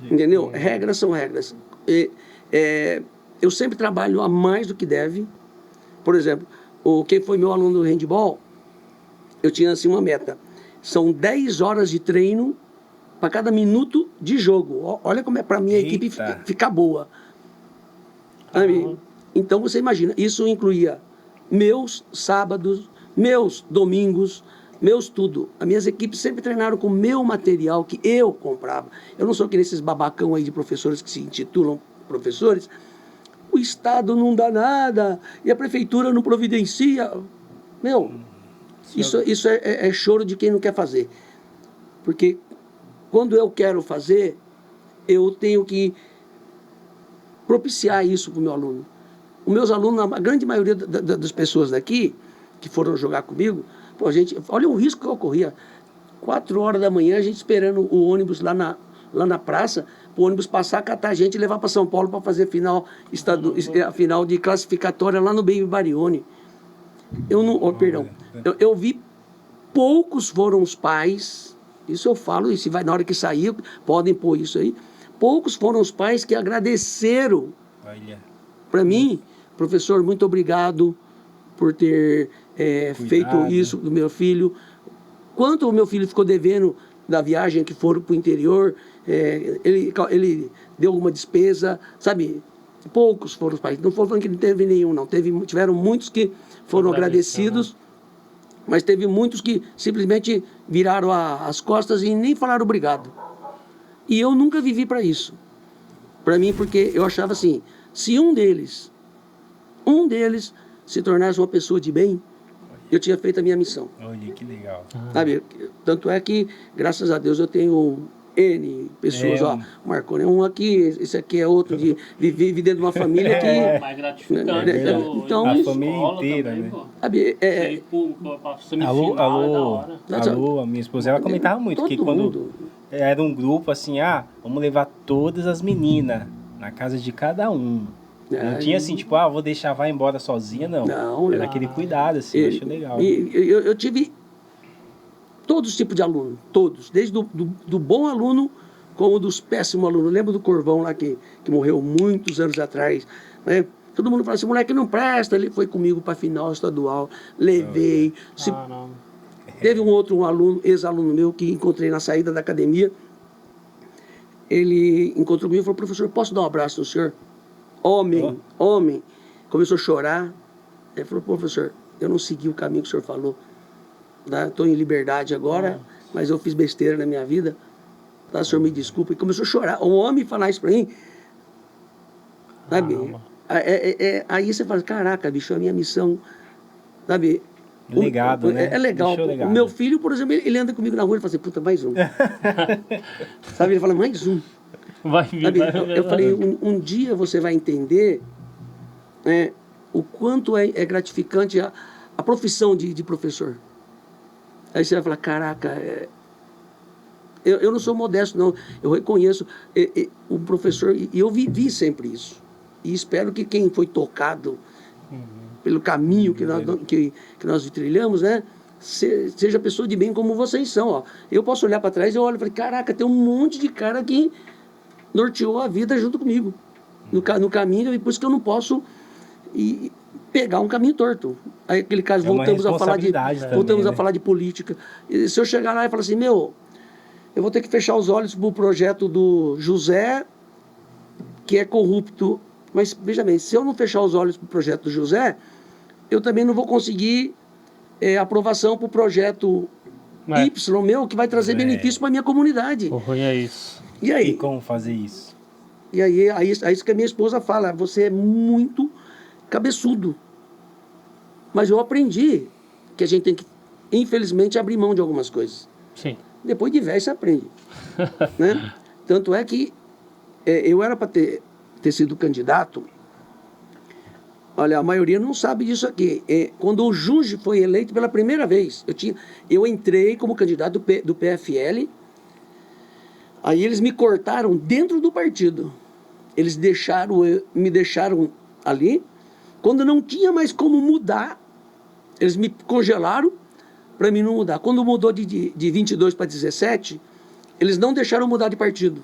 entendeu? Regras são regras. Eu sempre trabalho a mais do que deve. Por exemplo, quem foi meu aluno do handball, eu tinha assim uma meta. São 10 horas de treino para cada minuto de jogo. Olha como é para minha equipe ficar boa. Então você imagina, isso incluía meus sábados, meus domingos, meus tudo. As minhas equipes sempre treinaram com meu material que eu comprava. Eu não sou que nesses babacão aí de professores que se intitulam professores, o Estado não dá nada, e a prefeitura não providencia. Meu, isso é choro de quem não quer fazer. Porque quando eu quero fazer, eu tenho que propiciar isso para o meu aluno. Os meus alunos, a grande maioria das pessoas daqui, que foram jogar comigo, pô, gente, olha o risco que eu corria. 4 horas da manhã, a gente esperando o ônibus lá na praça, o ônibus passar, catar a gente e levar para São Paulo para fazer a final de classificatória lá no Baby Barione. Eu vi, poucos foram os pais, isso eu falo, e se vai na hora que sair, podem pôr isso aí, poucos foram os pais que agradeceram para mim, professor, muito obrigado por ter feito isso do meu filho. Quanto o meu filho ficou devendo da viagem que foram para o interior, ele deu alguma despesa, sabe? Poucos foram os pais. Não foram falando que não teve nenhum, não. Tiveram muitos que foram agradecidos, mas teve muitos que simplesmente viraram as costas e nem falaram obrigado. E eu nunca vivi para isso. Para mim, porque eu achava assim, se um deles se tornasse uma pessoa de bem, eu tinha feito a minha missão. Olha, que legal. Sabe? Tanto é que, graças a Deus, eu tenho N pessoas, ó, Marconi é um aqui, esse aqui é outro, vive dentro de uma família que... mais gratificante. Então, a família inteira, também, né? Sabe, Alô, a minha esposa, ela comentava muito que quando era um grupo assim, vamos levar todas as meninas na casa de cada um. Não tinha assim, tipo, vou deixar, vai embora sozinha, não. Não. Era aquele cuidado, assim, eu acho legal. Eu tive todos os tipos de aluno, todos, desde do bom aluno como dos péssimos alunos. Lembro do Corvão lá que morreu muitos anos atrás, né? Todo mundo fala assim, moleque não presta, ele foi comigo para a final estadual, levei. Teve um aluno, ex-aluno meu, que encontrei na saída da academia, ele encontrou comigo e falou, professor, posso dar um abraço no senhor? Homem, começou a chorar. Ele falou, professor, eu não segui o caminho que o senhor falou. Estou em liberdade agora, mas eu fiz besteira na minha vida. O senhor me desculpa. E começou a chorar. Um homem falar isso para mim. Sabe? Aí você fala, caraca, bicho, a minha missão. Sabe? Legado, né? É legal. O meu filho, por exemplo, ele anda comigo na rua e fala assim, puta, mais um. Sabe? Ele fala, mais um. Eu falei, um dia você vai entender o quanto é gratificante a profissão de professor. Aí você vai falar, caraca, eu não sou modesto, não. Eu reconheço o professor, e eu vivi sempre isso. E espero que quem foi tocado pelo caminho que nós trilhamos, né, seja pessoa de bem como vocês são. Ó. Eu posso olhar para trás e eu olho e falo, caraca, tem um monte de cara que norteou a vida junto comigo, no caminho, e por isso que eu não posso pegar um caminho torto. Aí, aquele caso, voltamos a falar de política. E se eu chegar lá e falar assim, eu vou ter que fechar os olhos para o projeto do José, que é corrupto. Mas, veja bem, se eu não fechar os olhos para o projeto do José, eu também não vou conseguir aprovação para o projeto Y meu, que vai trazer benefício para a minha comunidade. É isso. E aí? E como fazer isso? E aí, isso que a minha esposa fala, você é muito cabeçudo. Mas eu aprendi que a gente tem que, infelizmente, abrir mão de algumas coisas. Sim. Depois de velho, você aprende. Né? Tanto é que eu era para ter sido candidato. Olha, a maioria não sabe disso aqui. Quando o Junge foi eleito pela primeira vez, eu entrei como candidato do PFL. Aí eles me cortaram dentro do partido. Eles me deixaram ali. Quando não tinha mais como mudar, eles me congelaram para mim não mudar. Quando mudou de 22 para 17, eles não deixaram mudar de partido.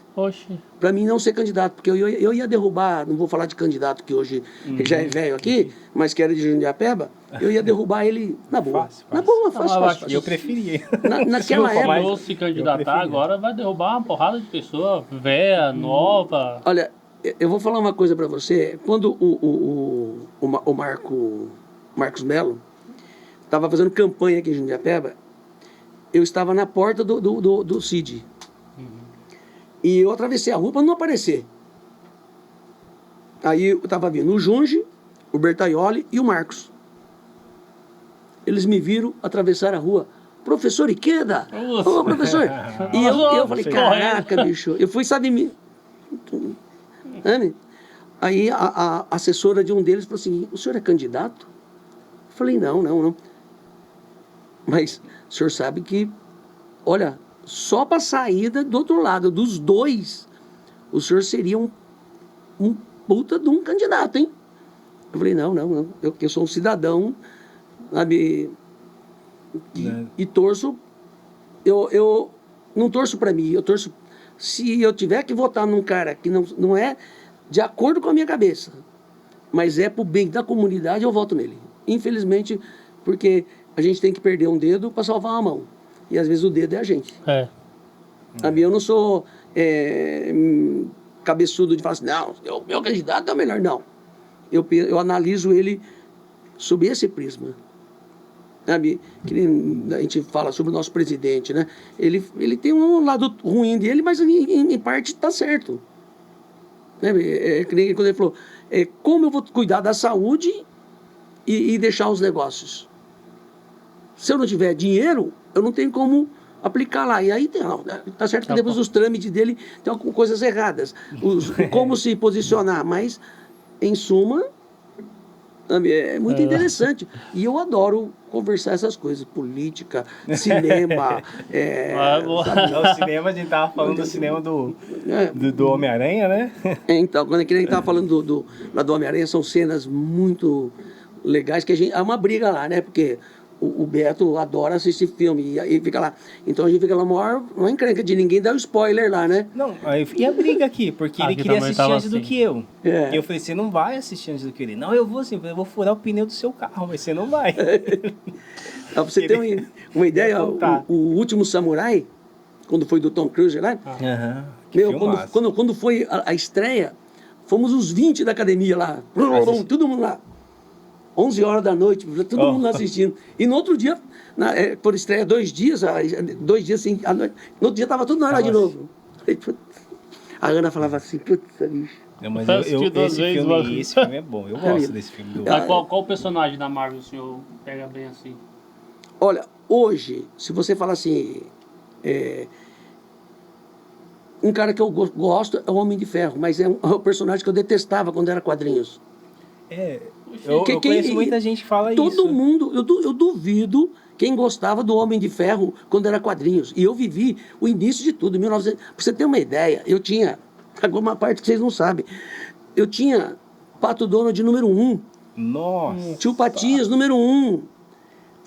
Para mim não ser candidato, porque eu ia derrubar, não vou falar de candidato que hoje já é velho aqui, mas que era de Jundiapeba, eu ia derrubar ele na boa. Fácil. Eu preferia. Naquela época. Se se candidatar agora, vai derrubar uma porrada de pessoa velha, nova. Olha, eu vou falar uma coisa para você. Quando o Marcos Melo estava fazendo campanha aqui em Jundiapeba, eu estava na porta do CID. E eu atravessei a rua para não aparecer. Aí eu estava vindo o Junge, o Bertaioli e o Marcos. Eles me viram atravessar a rua. Professor Ikeda! Ô, professor! E eu falei, caraca, bicho. Eu fui, sabe... Aí a assessora de um deles falou assim, o senhor é candidato? Eu falei, não. Mas o senhor sabe que, olha, só para a saída do outro lado, dos dois, o senhor seria um puta de um candidato, hein? Eu falei, não. Eu sou um cidadão, sabe... E torço, eu não torço para mim, eu torço, se eu tiver que votar num cara que não é de acordo com a minha cabeça, mas é pro bem da comunidade, eu voto nele. Infelizmente, porque a gente tem que perder um dedo para salvar uma mão, e às vezes o dedo é a gente. Sabe, eu não sou cabeçudo de falar assim, não, meu candidato é o melhor, não. Eu analiso ele sob esse prisma. Sabe, que a gente fala sobre o nosso presidente, né? Ele tem um lado ruim dele, mas em parte está certo. Que nem quando ele falou, como eu vou cuidar da saúde e deixar os negócios? Se eu não tiver dinheiro, eu não tenho como aplicar lá. E aí tá certo que depois dos trâmites dele tem algumas coisas erradas. Como se posicionar, mas em suma... É muito interessante. E eu adoro conversar essas coisas. Política, cinema. O cinema, a gente tava falando do cinema do Homem-Aranha, né? Então, quando a gente tava falando do Homem-Aranha, são cenas muito legais que a gente... Há uma briga lá, né? Porque o Beto adora assistir filme e fica lá. Então a gente fica lá, maior encrenca de ninguém dar o spoiler lá, né? Não, e a briga aqui? Porque ele queria assistir antes do que eu. E eu falei, você não vai assistir antes do que ele. Não, eu vou sim, eu vou furar o pneu do seu carro, mas você não vai. Pra você ter uma ideia, o Último Samurai, quando foi do Tom Cruise lá, quando foi a estreia, fomos os 20 da academia lá, todo mundo lá. 11 horas da noite, todo mundo assistindo. E no outro dia, por estreia 2 dias, 2 dias assim, no outro dia estava tudo na hora de novo. A Ana falava assim, putz, bicho. Não, mas esse filme é bom, eu gosto desse filme. Qual personagem da Marvel o senhor pega bem assim? Olha, hoje, se você falar assim, um cara que eu gosto é o Homem de Ferro, mas é um personagem que eu detestava quando era quadrinhos. Eu conheço muita gente que fala isso. Todo mundo, eu duvido quem gostava do Homem de Ferro quando era quadrinhos. E eu vivi o início de tudo, 1900. Pra você ter uma ideia, eu tinha, alguma parte que vocês não sabem, eu tinha Pato Donald número 1. Nossa! Tio Patinhas número 1.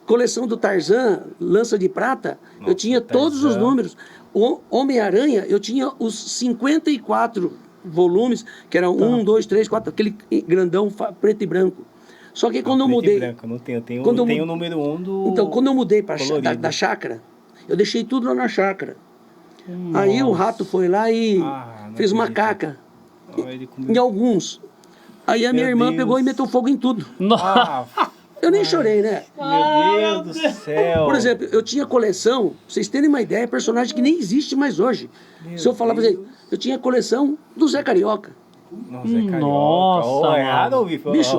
Coleção do Tarzan, Lança de Prata, eu tinha todos os números. O Homem-Aranha, eu tinha os 54 volumes, que eram 1, 2, 3, 4, aquele grandão preto e branco. Só que quando eu mudei... Branco, não tenho, tenho o número 1 do... Então, quando eu mudei da chácara, eu deixei tudo lá na chácara. Aí o rato foi lá e fez uma caca em alguns. Aí a minha irmã pegou e meteu fogo em tudo. Eu nem chorei, né? Meu Deus do céu. Por exemplo, eu tinha coleção, pra vocês terem uma ideia, personagem que nem existe mais hoje. Se eu falar pra vocês, eu tinha coleção do Zé Carioca. Nossa, raro ouvir falar. Bicho,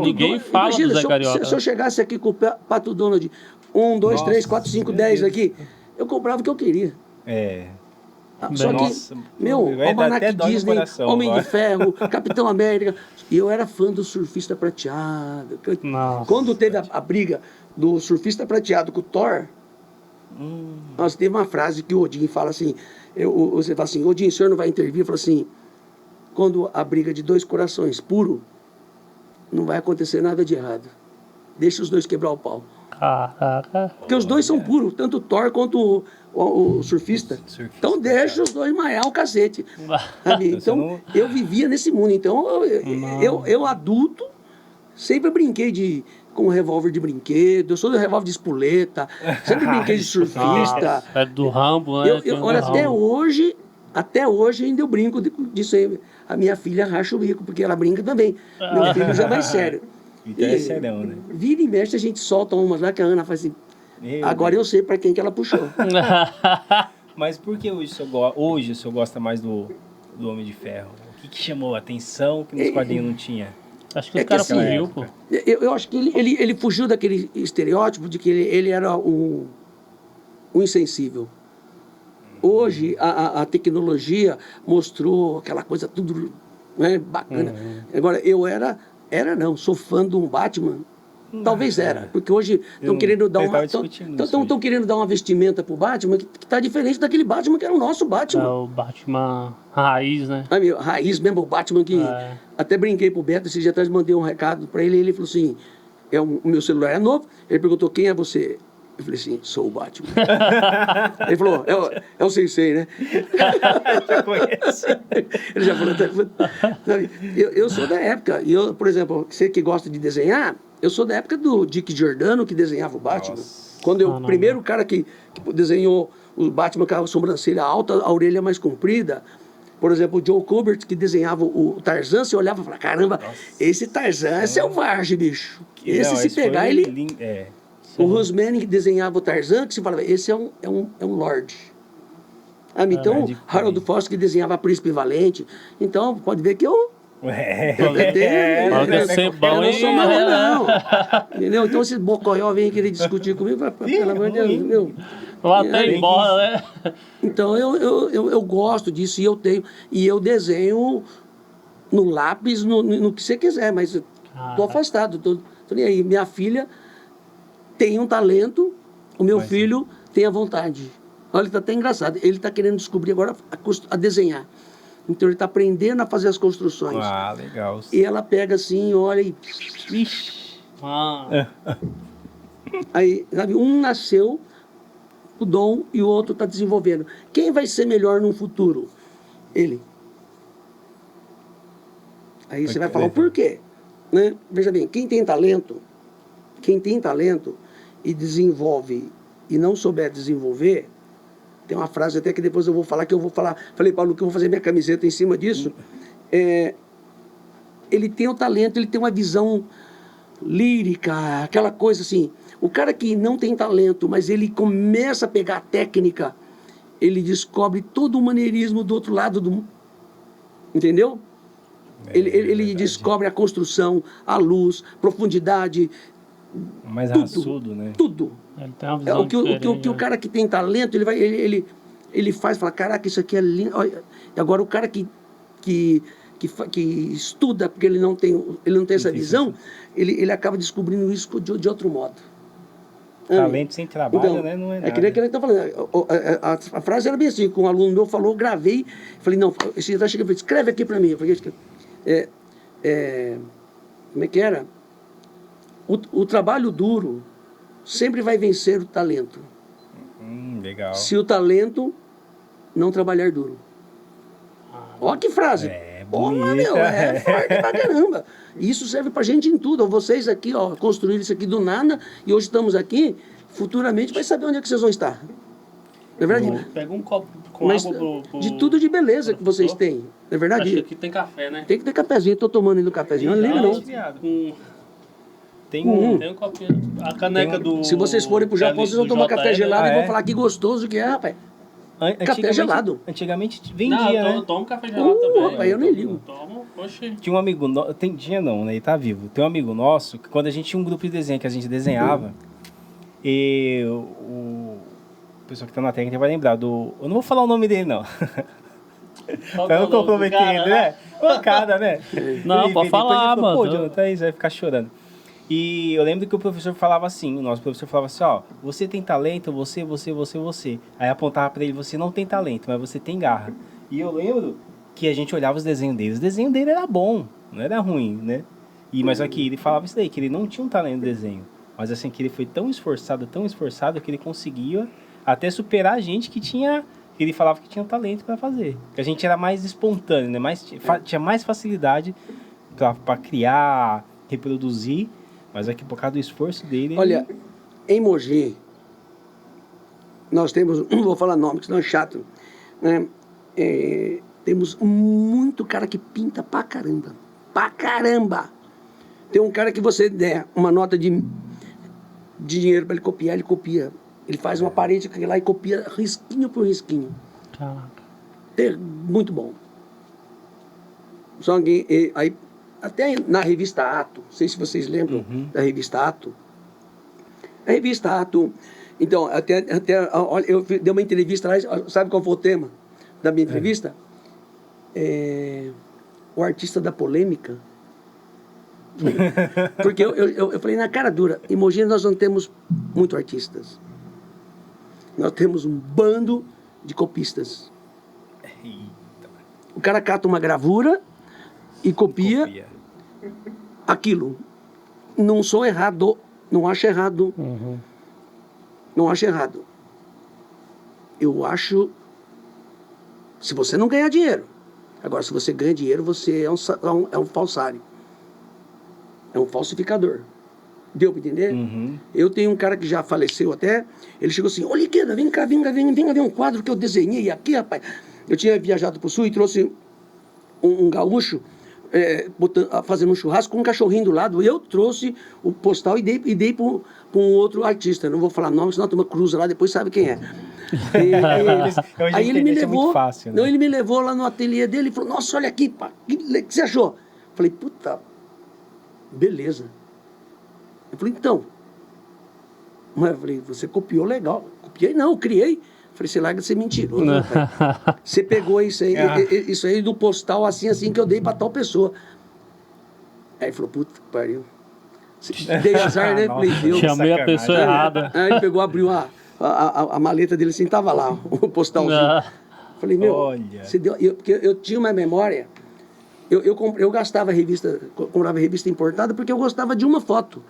ninguém fala do Zé Carioca. Se eu chegasse aqui com o Pato Donald, 1, 2, 3, 4, 5, 10 aqui, eu comprava o que eu queria. Só que, Almanac Disney, Homem de Ferro, Capitão América. E eu era fã do Surfista Prateado. Quando teve a briga do Surfista Prateado com o Thor, nós teve uma frase que o Odin fala assim, você fala assim, Odin, o senhor não vai intervir? Fala assim, quando a briga de 2 corações puro, não vai acontecer nada de errado. Deixa os 2 quebrar o pau. Caraca. Porque os 2 são puros, tanto o Thor quanto o surfista. Então deixa os 2 maiar o cacete. Sabe? Então eu vivia nesse mundo. Então eu adulto, sempre brinquei com revólver de brinquedo. Eu sou do revólver de espoleta. Sempre brinquei de surfista. É do Rambo, né? Olha, até hoje ainda eu brinco disso aí. A minha filha racha o bico, porque ela brinca também. Meu filho já é mais sério. Serão, né? Vira e mexe, a gente solta umas lá que a Ana faz assim. Agora eu sei pra quem que ela puxou. Mas por que hoje o senhor gosta mais do Homem de Ferro? que chamou a atenção que nos quadrinhos não tinha? Acho que o É que cara assim, fugiu, pô. Eu acho que ele fugiu daquele estereótipo de que ele era o insensível. Hoje, a tecnologia mostrou aquela coisa tudo, né, bacana. Agora, não, sou fã de um Batman. Talvez era, porque hoje estão querendo dar uma. Estão querendo dar uma vestimenta pro Batman que está diferente daquele Batman que era o nosso É Batman. o Batman raiz, né? Raiz mesmo, o Batman que. É. Até brinquei pro Beto, esses dias atrás mandei um recado para ele, e ele falou assim: o meu celular é novo. Ele perguntou: quem é você? Eu falei assim: sou o Batman. Ele falou: é o Sensei, né? Já conhece. Ele já falou: sabe, eu sou da época, e eu, por exemplo, você que gosta de desenhar, eu sou da época do Dick Giordano que desenhava o Batman. Nossa. Quando o primeiro cara que desenhou o Batman com a sobrancelha alta, a orelha mais comprida. Por exemplo, o Joe Kubert, que desenhava o Tarzan, você olhava e falava: caramba, esse Tarzan é selvagem, bicho. Se pegar, ele. O Russ Manning, que desenhava o Tarzan, que você falava: esse é um Lorde. Então, Harold Foster, que desenhava a Príncipe Valente. Então, pode ver que eu. Eu não sou mal, não. Entendeu? Então, esses bocoió vêm querer discutir comigo, pelo amor de Deus, meu. Lá até embora, né? Então, eu gosto disso e eu desenho no lápis, no que você quiser, mas estou afastado, tô nem aí. Minha filha tem um talento, o meu filho tem a vontade. Olha, ele está até engraçado, ele está querendo descobrir agora a desenhar. Então, ele está aprendendo a fazer as construções. Ah, legal. E ela pega assim, olha e... Ixi. Aí, sabe, um nasceu o dom e o outro está desenvolvendo. Quem vai ser melhor no futuro? Ele. Aí você vai falar o porquê, né? Veja bem, quem tem talento e desenvolve e não souber desenvolver, tem uma frase até que depois eu vou falar, falei, Paulo, que eu vou fazer minha camiseta em cima disso. Ele tem o talento, ele tem uma visão lírica, aquela coisa assim. O cara que não tem talento, mas ele começa a pegar a técnica, ele descobre todo o maneirismo do outro lado do... Entendeu? Ele descobre a construção, a luz, profundidade. Mais tudo, raçudo, né? Tudo. Ele tem uma visão o cara que tem talento, ele fala, caraca, isso aqui é lindo. Agora o cara que estuda, porque ele não tem essa visão, ele acaba descobrindo isso de outro modo. Talento sem trabalho, então, né? Não é nada. É que nem ele está falando. A frase era bem assim, com um aluno meu falou, gravei, falei, não, esse dia chega e falei, escreve aqui para mim. Eu falei, como é que era? O trabalho duro sempre vai vencer o talento. Legal. Se o talento não trabalhar duro. Olha que frase. Bonita. Meu, é forte pra caramba. Isso serve pra gente em tudo. Vocês aqui, construíram isso aqui do nada e hoje estamos aqui, futuramente vai saber onde é que vocês vão estar. Não é verdade? Pega um copo com água de tudo de beleza que vocês têm. Não é verdade? Acho que aqui tem café, né? Tem que ter cafezinho. Tô tomando ainda um cafezinho. Não liga, não. Tem um copinho. A caneca do... Se vocês forem pro Japão, vocês vão tomar café gelado e vão falar que gostoso que é, rapaz. Café gelado. Antigamente vendia, né? Eu tomo café gelado também. Rapaz, eu nem ligo. Tinha um amigo nosso, tinha não, né? Ele tá vivo. Tem um amigo nosso que quando a gente tinha um grupo de desenho que a gente desenhava, e o pessoal que tá na técnica vai lembrar do... Eu não vou falar o nome dele, não. Pra não comprometer ele, né? Pancada, né? Não, pode falar, mano. Pô, Jonathan, aí você vai ficar chorando. E eu lembro que o professor falava assim, o nosso professor falava assim, você tem talento, você. Aí apontava pra ele, você não tem talento, mas você tem garra. E eu lembro que a gente olhava os desenhos dele, o desenho dele era bom, não era ruim, né? Mas aqui ele falava isso daí, que ele não tinha um talento de desenho, mas assim, que ele foi tão esforçado, que ele conseguia até superar a gente que tinha, que ele falava que tinha um talento pra fazer. Que a gente era mais espontâneo, né? Tinha mais facilidade pra criar, reproduzir. Mas aqui por causa do esforço dele... Olha, em Mogi, nós temos... Não vou falar nome, senão é chato. Né? Temos muito cara que pinta pra caramba. Pra caramba! Tem um cara que você der uma nota de dinheiro pra ele copiar, ele copia. Ele faz uma parede lá e copia risquinho por risquinho. Caraca. Muito bom. Só que, aí, até na revista Ato, não sei se vocês lembram da revista Ato. A revista Ato, então, olha, eu dei uma entrevista lá, sabe qual foi o tema da minha entrevista? O artista da polêmica. Porque eu falei na cara dura, em Mogi nós não temos muito artistas. Nós temos um bando de copistas. O cara cata uma gravura e copia aquilo. Não sou errado, não acho errado. Não acho errado. Eu acho, se você não ganhar dinheiro. Agora, se você ganha dinheiro, você é um falsário. É um falsificador. Deu para entender? Eu tenho um cara que já faleceu até, ele chegou assim, ô Liqueda, vem cá ver um quadro que eu desenhei aqui, rapaz. Eu tinha viajado para o sul e trouxe um gaúcho fazendo um churrasco com um cachorrinho do lado. Eu trouxe o postal e dei para um outro artista. Não vou falar nome, senão tem uma cruza lá, depois sabe quem é. Aí ele me levou, fácil, né? Não, ele me levou lá no ateliê dele e falou, nossa, olha aqui, pá, o que você achou? Falei, puta, beleza. Eu falei, então. Mas eu falei, você copiou legal. Copiei não, criei. Falei, você larga de ser mentiroso. Você pegou isso aí do postal assim que eu dei pra tal pessoa. Aí ele falou, puta que pariu. Dei azar, né? Falei, Deus. Chamei a pessoa errada. Aí ele pegou, abriu a maleta dele assim, tava lá, o postalzinho. Falei, meu, você deu. Porque eu tinha uma memória. Eu gastava comprava revista importada porque eu gostava de uma foto.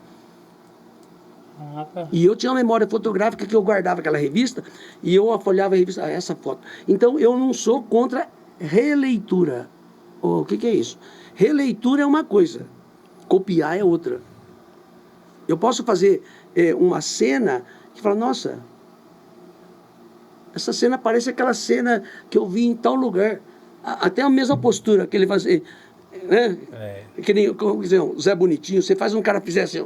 E eu tinha uma memória fotográfica que eu guardava aquela revista e eu folhava a revista, essa foto. Então eu não sou contra releitura. O que é isso? Releitura é uma coisa, copiar é outra. Eu posso fazer uma cena que fala, nossa, essa cena parece aquela cena que eu vi em tal lugar. Até a mesma postura que ele fazia, né? Que nem, como dizer, o Zé Bonitinho, você faz um cara fizer assim,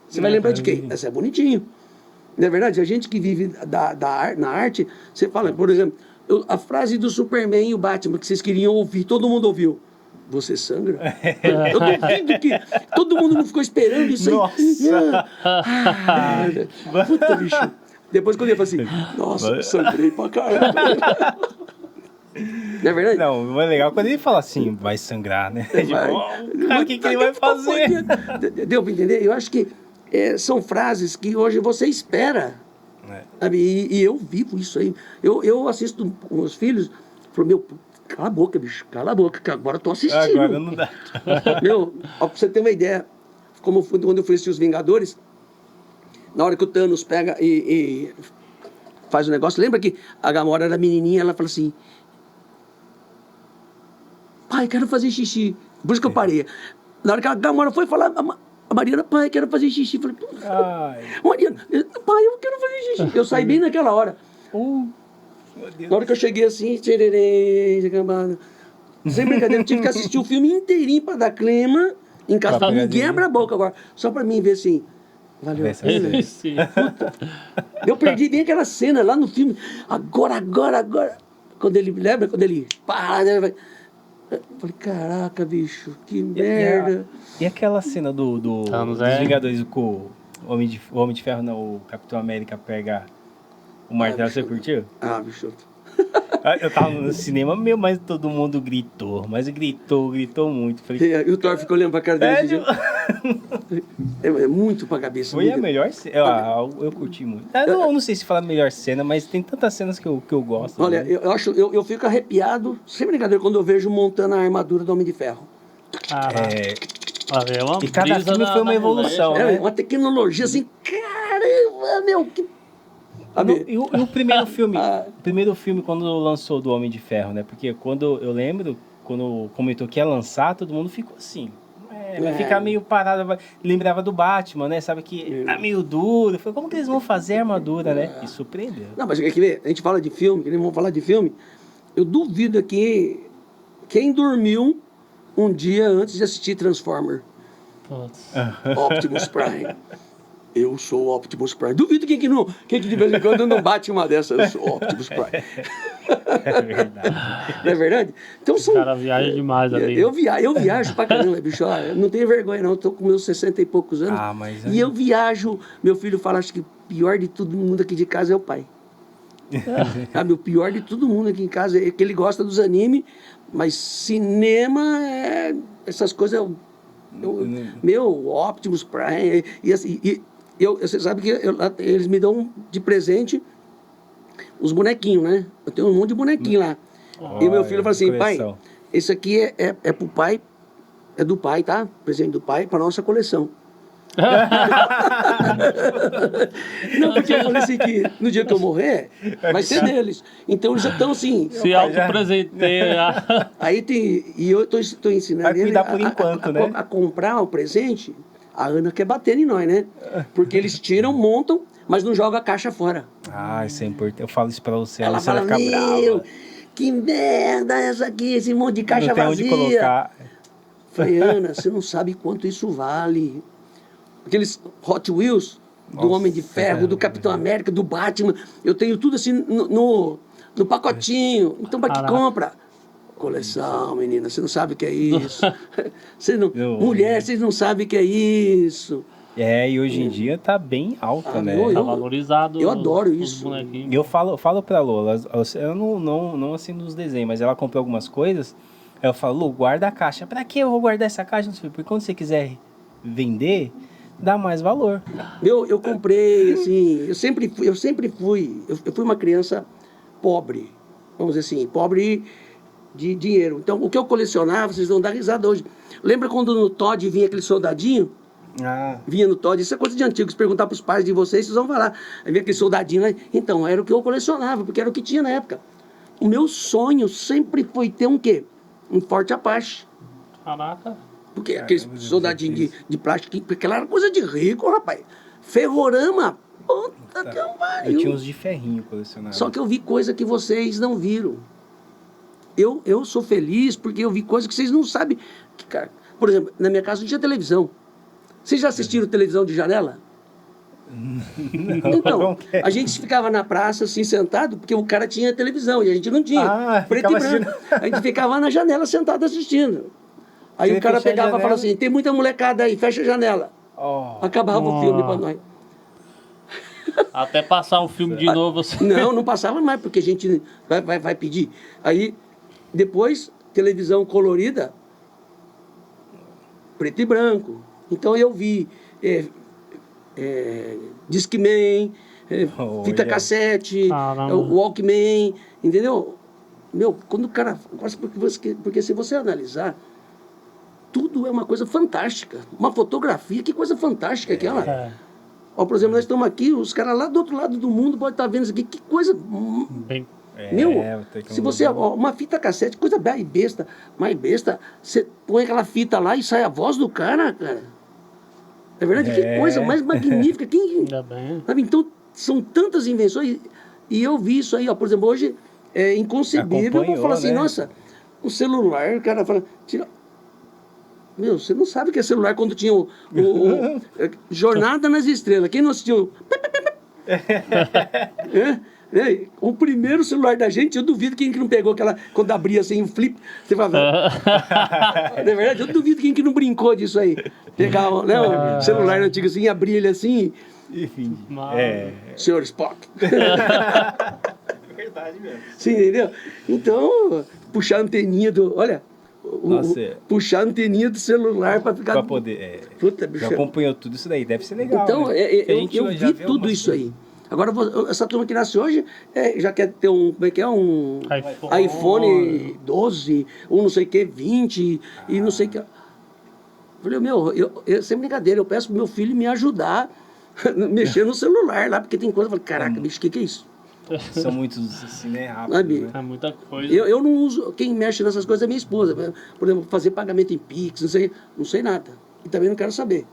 você vai lembrar de quem? Esse é Bonitinho. Não é verdade? A gente que vive na arte, você fala, por exemplo, a frase do Superman e o Batman que vocês queriam ouvir, todo mundo ouviu. Você sangra? Eu duvido que todo mundo não ficou esperando isso aí. Nossa! Puta, bicho. Depois quando ele fala assim, nossa, eu sangrei pra caramba. Não é verdade? Não, é legal quando ele fala assim, vai sangrar, né? O que ele vai fazer? Deu pra entender? Eu acho que são frases que hoje você espera. Sabe? E eu vivo isso aí. Eu assisto com meus filhos, falo, meu, cala a boca, bicho, cala a boca, que agora eu tô assistindo. Agora não dá. Meu, ó, pra você ter uma ideia, quando eu fui assistir Os Vingadores, na hora que o Thanos pega e faz o negócio, lembra que a Gamora era menininha, ela fala assim, pai, quero fazer xixi. Por isso que eu parei. Na hora que a Gamora foi falar, a Mariana, pai, quero fazer xixi. Eu falei, Mariana, pai, eu quero fazer xixi. Eu saí bem naquela hora. Na hora que eu cheguei assim, sem brincadeira, eu tive que assistir o filme inteirinho pra dar clima em casa. Pra ninguém abre a boca agora. Só pra mim ver assim. Valeu a pena. Puta. Eu perdi bem aquela cena lá no filme. Agora. Quando ele lembra, quando ele para. Eu falei, caraca, bicho, que merda. E aquela cena dos Vingadores com o Homem de Ferro, não, o Capitão América pega o martelo, você curtiu? Bicho. Eu tava no cinema, mas todo mundo gritou, gritou muito. Falei, e o Thor ficou olhando pra cara dele. É muito pra cabeça. Foi a melhor cena, eu curti muito. Eu não sei se falar a melhor cena, mas tem tantas cenas que eu gosto. Olha, né? eu fico arrepiado, sem brincadeira, quando eu vejo montando a armadura do Homem de Ferro. E cada filme foi uma evolução, né? Uma tecnologia assim, caramba, meu, que... E o primeiro filme quando lançou do Homem de Ferro, né? Porque quando eu lembro, quando comentou que ia lançar, todo mundo ficou assim. Vai ficar meio parado. Lembrava do Batman, né? Sabe que é meio duro. Foi como que eles vão fazer a armadura, né? E surpreendeu. Não, mas a gente fala de filme, que eles vão falar de filme. Eu duvido que quem dormiu um dia antes de assistir Transformer. Optimus Prime. Eu sou o Optimus Prime. Duvido quem que de vez em quando não bate uma dessas. Eu sou o Optimus Prime. É verdade. Não é verdade? Então, O cara viaja demais ali. eu viajo pra caramba, bicho. Ó, eu não tenho vergonha, não. Eu tô com meus 60 e poucos anos. Ah, mas E eu viajo. Meu filho fala, acho que o pior de todo mundo aqui de casa é o pai. Sabe, o pior de todo mundo aqui em casa é que ele gosta dos animes, mas cinema, essas coisas, meu, Optimus Prime, e assim, você sabe que eles me dão de presente os bonequinhos, né? Eu tenho um monte de bonequinho lá. E o meu filho fala assim, pai, esse aqui é pro pai, é do pai, tá? Presente do pai, pra nossa coleção. Não, porque eu falei assim que no dia que eu morrer, vai ser deles. Então eles já estão assim. Se autopresenteia. Aí tem. E eu estou ensinando vai cuidar ele por enquanto, né? a comprar o presente. A Ana quer bater em nós, né? Porque eles tiram, montam, mas não jogam a caixa fora. Ah, isso é importante. Eu falo isso pra você, Ela você fala, vai ficar brava. que merda é essa aqui, esse monte de caixa Não tem vazia. onde colocar. Falei, Ana, você não sabe quanto isso vale. Aqueles Hot Wheels do Nossa, Homem de Ferro, do Capitão América, do Batman. Eu tenho tudo assim no pacotinho. Então, para que compra? Coleção, menina, você não sabe o que é isso. Mulher, vocês não sabem o que é isso. E hoje em dia tá bem alta, né? Tá valorizado. Eu adoro isso. E eu falo pra Lola, eu não assim nos desenhos, mas ela comprou algumas coisas. Eu falo, Lu, guarda a caixa. Pra que eu vou guardar essa caixa? Não sei, porque quando você quiser vender, dá mais valor. Eu comprei, assim, eu fui uma criança pobre, vamos dizer assim, pobre de dinheiro. Então, o que eu colecionava, vocês vão dar risada hoje. Lembra quando no Todd vinha aquele soldadinho? Vinha no Todd, isso é coisa de antigo. Se perguntar para os pais de vocês, vocês vão falar. Aí vinha aquele soldadinho lá. Então, era o que eu colecionava, porque era o que tinha na época. O meu sonho sempre foi ter um quê? Um Forte Apache. Caraca. Porque aquele soldadinho de plástico, porque aquela era coisa de rico, rapaz. Ferrorama, puta que pariu. Eu tinha uns de ferrinho colecionados. Só que eu vi coisa que vocês não viram. Eu sou feliz porque eu vi coisa que vocês não sabem. Cara, por exemplo, na minha casa não tinha televisão. Vocês já assistiram televisão de janela? Então, a gente ficava na praça assim sentado, porque o cara tinha televisão e a gente não tinha. Preto e branco. A gente ficava na janela sentado assistindo. Aí o cara pegava e falava assim, tem muita molecada aí, fecha a janela. Acabava o filme pra nós. Até passar o filme de novo. Assim. Não passava mais, porque a gente vai pedir. Aí, depois, televisão colorida, preto e branco. Então eu vi Discman, fita cassete, Walkman, entendeu? Meu, quando o cara... Porque se você analisar, tudo é uma coisa fantástica. Uma fotografia, que coisa fantástica aquela. Ó, por exemplo, nós estamos aqui, os caras lá do outro lado do mundo podem estar vendo isso aqui. Que coisa... se você... Ó, uma fita cassete, coisa mais besta. Você põe aquela fita lá e sai a voz do cara. É verdade? Que coisa mais magnífica. Sabe? Então, são tantas invenções. E eu vi isso aí, ó. Por exemplo, hoje é inconcebível. Eu falo assim, nossa, o celular, o cara fala... Meu, você não sabe o que é celular quando tinha o Jornada nas Estrelas. Quem não assistiu? O primeiro celular da gente, eu duvido quem que não pegou aquela... Quando abria assim, o flip, você fala... É verdade? Eu duvido quem que não brincou disso aí. Pegar o celular antigo assim, abrir ele assim... Enfim. Senhor Spock. Verdade mesmo. Sim, entendeu? Então, puxar a anteninha do... Olha... puxar a anteninha do celular para ficar... Para poder... Puta, bicho. Já acompanhou tudo isso daí, deve ser legal. Então, né? eu vi tudo isso aí. Agora, essa turma que nasce hoje já quer ter um... Como é que é? Um iPhone 12, ou não sei o que, 20, e não sei o que... Eu falei, sem brincadeira, eu peço pro meu filho me ajudar a mexer no celular lá, porque tem coisa... Eu falei, caraca, bicho, o que é isso? São muitos, assim, né? Rápido, né? É muita coisa. Eu não uso... Quem mexe nessas coisas é minha esposa. Por exemplo, fazer pagamento em Pix, não sei nada. E também não quero saber.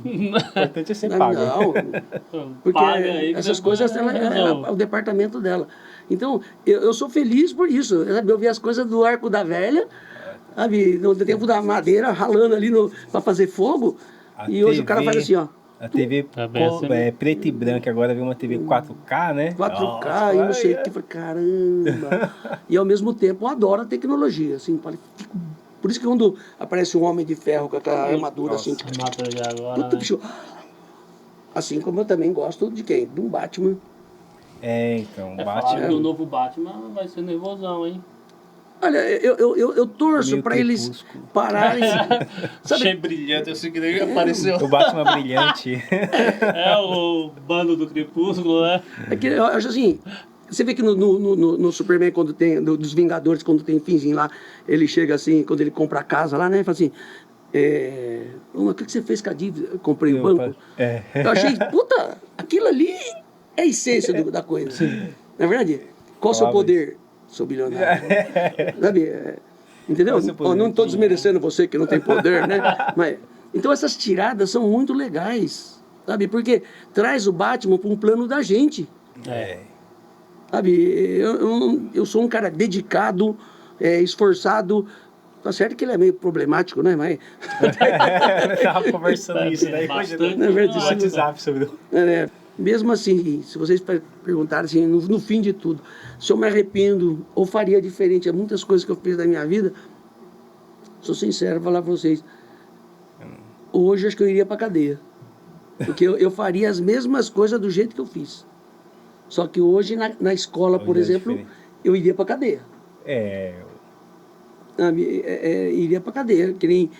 O importante é ser pago. Não, porque essas coisas é o departamento dela. Então, eu sou feliz por isso. Eu vi as coisas do Arco da Velha, sabe? No tempo da madeira, ralando ali para fazer fogo. E hoje o cara faz assim, ó. A TV É bem assim mesmo. preta e branca, agora vem uma TV 4K, né? 4K e não sei o que. Falei, caramba. E ao mesmo tempo eu adoro a tecnologia. Assim, por isso que quando aparece um Homem de Ferro com aquela armadura assim. Mata ele agora, Puta, né? bicho. Assim como eu também gosto de quem? De um Batman. Então, É Batman. falar que o novo Batman vai ser nervosão, hein? Olha, eu torço Meio pra eles crepúsculo. pararem. Achei brilhante, eu sei que nem apareceu. O Batman brilhante. É o bando do Crepúsculo, né? É que eu acho assim. Você vê que no Superman, quando tem. Dos Vingadores, quando tem finzinho lá, ele chega assim, quando ele compra a casa lá, né? Fala assim. O que você fez com a dívida? Eu comprei o banco. Eu achei, puta, aquilo ali é a essência da coisa. Não é verdade? Qual o seu poder? Sou bilionário. Sabe? Entendeu? Não estou desmerecendo você que não tem poder, né? Mas, então essas tiradas são muito legais, sabe? Porque traz o Batman para um plano da gente. Sabe? Eu sou um cara dedicado, esforçado. Tá certo que ele é meio problemático, né? Mas... Tava conversando isso, né? Bastante. Na verdade, No WhatsApp sobre mesmo assim, se vocês perguntarem assim, no fim de tudo, se eu me arrependo ou faria diferente a muitas coisas que eu fiz da minha vida, sou sincero, vou falar pra vocês, hoje acho que eu iria pra cadeia. Porque eu faria as mesmas coisas do jeito que eu fiz. Só que hoje, na escola, por exemplo, eu iria pra cadeia. Iria pra cadeia. Que nem,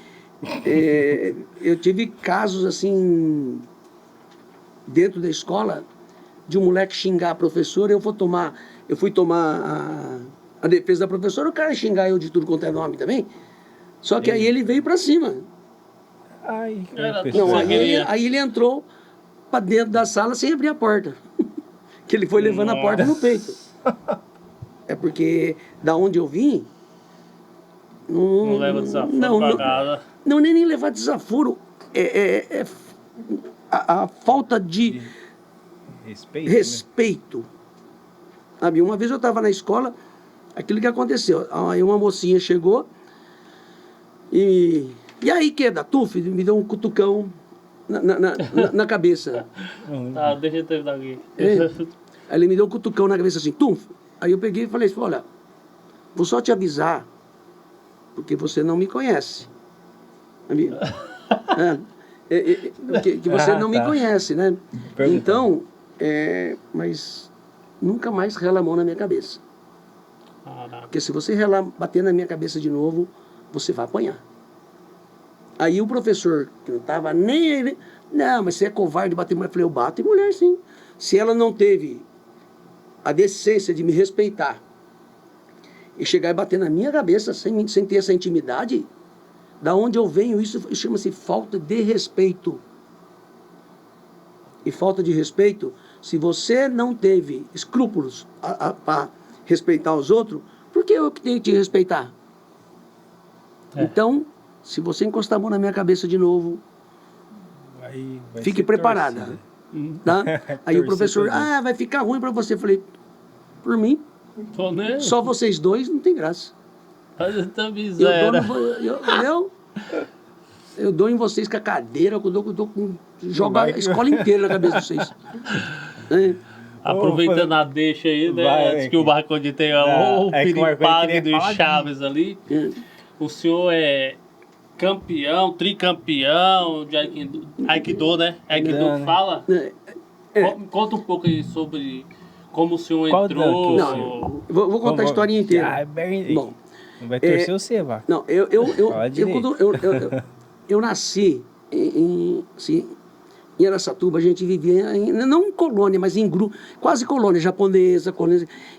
eu tive casos assim... dentro da escola, de um moleque xingar a professora, eu fui tomar a defesa da professora, o cara xingar eu de tudo quanto é nome também, só que aí ele veio pra cima. Não, aí ele entrou pra dentro da sala sem abrir a porta, que ele foi levando a porta no peito. É porque, da onde eu vim, Não leva desaforo pra casa. Não, nem levar desaforo, a falta de respeito. Sabe? Uma vez eu estava na escola, aquilo que aconteceu. Aí uma mocinha chegou e aí, Queda, Tuf, me deu um cutucão na cabeça. Tá, deixa eu terminar aqui. Aí ele me deu um cutucão na cabeça assim, Tuf. Aí eu peguei e falei assim, olha, vou só te avisar, porque você não me conhece. Amigo. Que você não me conhece, né? Então, mas nunca mais rela a mão na minha cabeça. Porque se você bater na minha cabeça de novo, você vai apanhar. Aí o professor, que não estava nem ele, não, mas você é covarde bater mulher. Eu falei, eu bato em mulher sim. Se ela não teve a decência de me respeitar e chegar e bater na minha cabeça sem ter essa intimidade, da onde eu venho, isso chama-se falta de respeito. E falta de respeito, se você não teve escrúpulos para respeitar os outros, por que eu que tenho que te respeitar? Então, se você encostar a mão na minha cabeça de novo, fique preparada. Tá? Aí o professor, vai ficar ruim para você. Eu falei, por mim, só vocês dois não tem graça. Eu dou em vocês com a cadeira, jogo a escola inteira na cabeça de vocês. Aproveitando a deixa aí, né? Diz que o Marcondes tem o piripaque dos Chaves ali. O senhor é campeão, tricampeão de Aikido, né? Aikido que fala? Conta um pouco aí sobre como o senhor entrou. Não, vou contar a historinha inteira. Bom, não vai torcer você, Vá. Não, eu nasci em Araçatuba, a gente vivia, não em colônia, mas em grupo, quase colônia japonesa.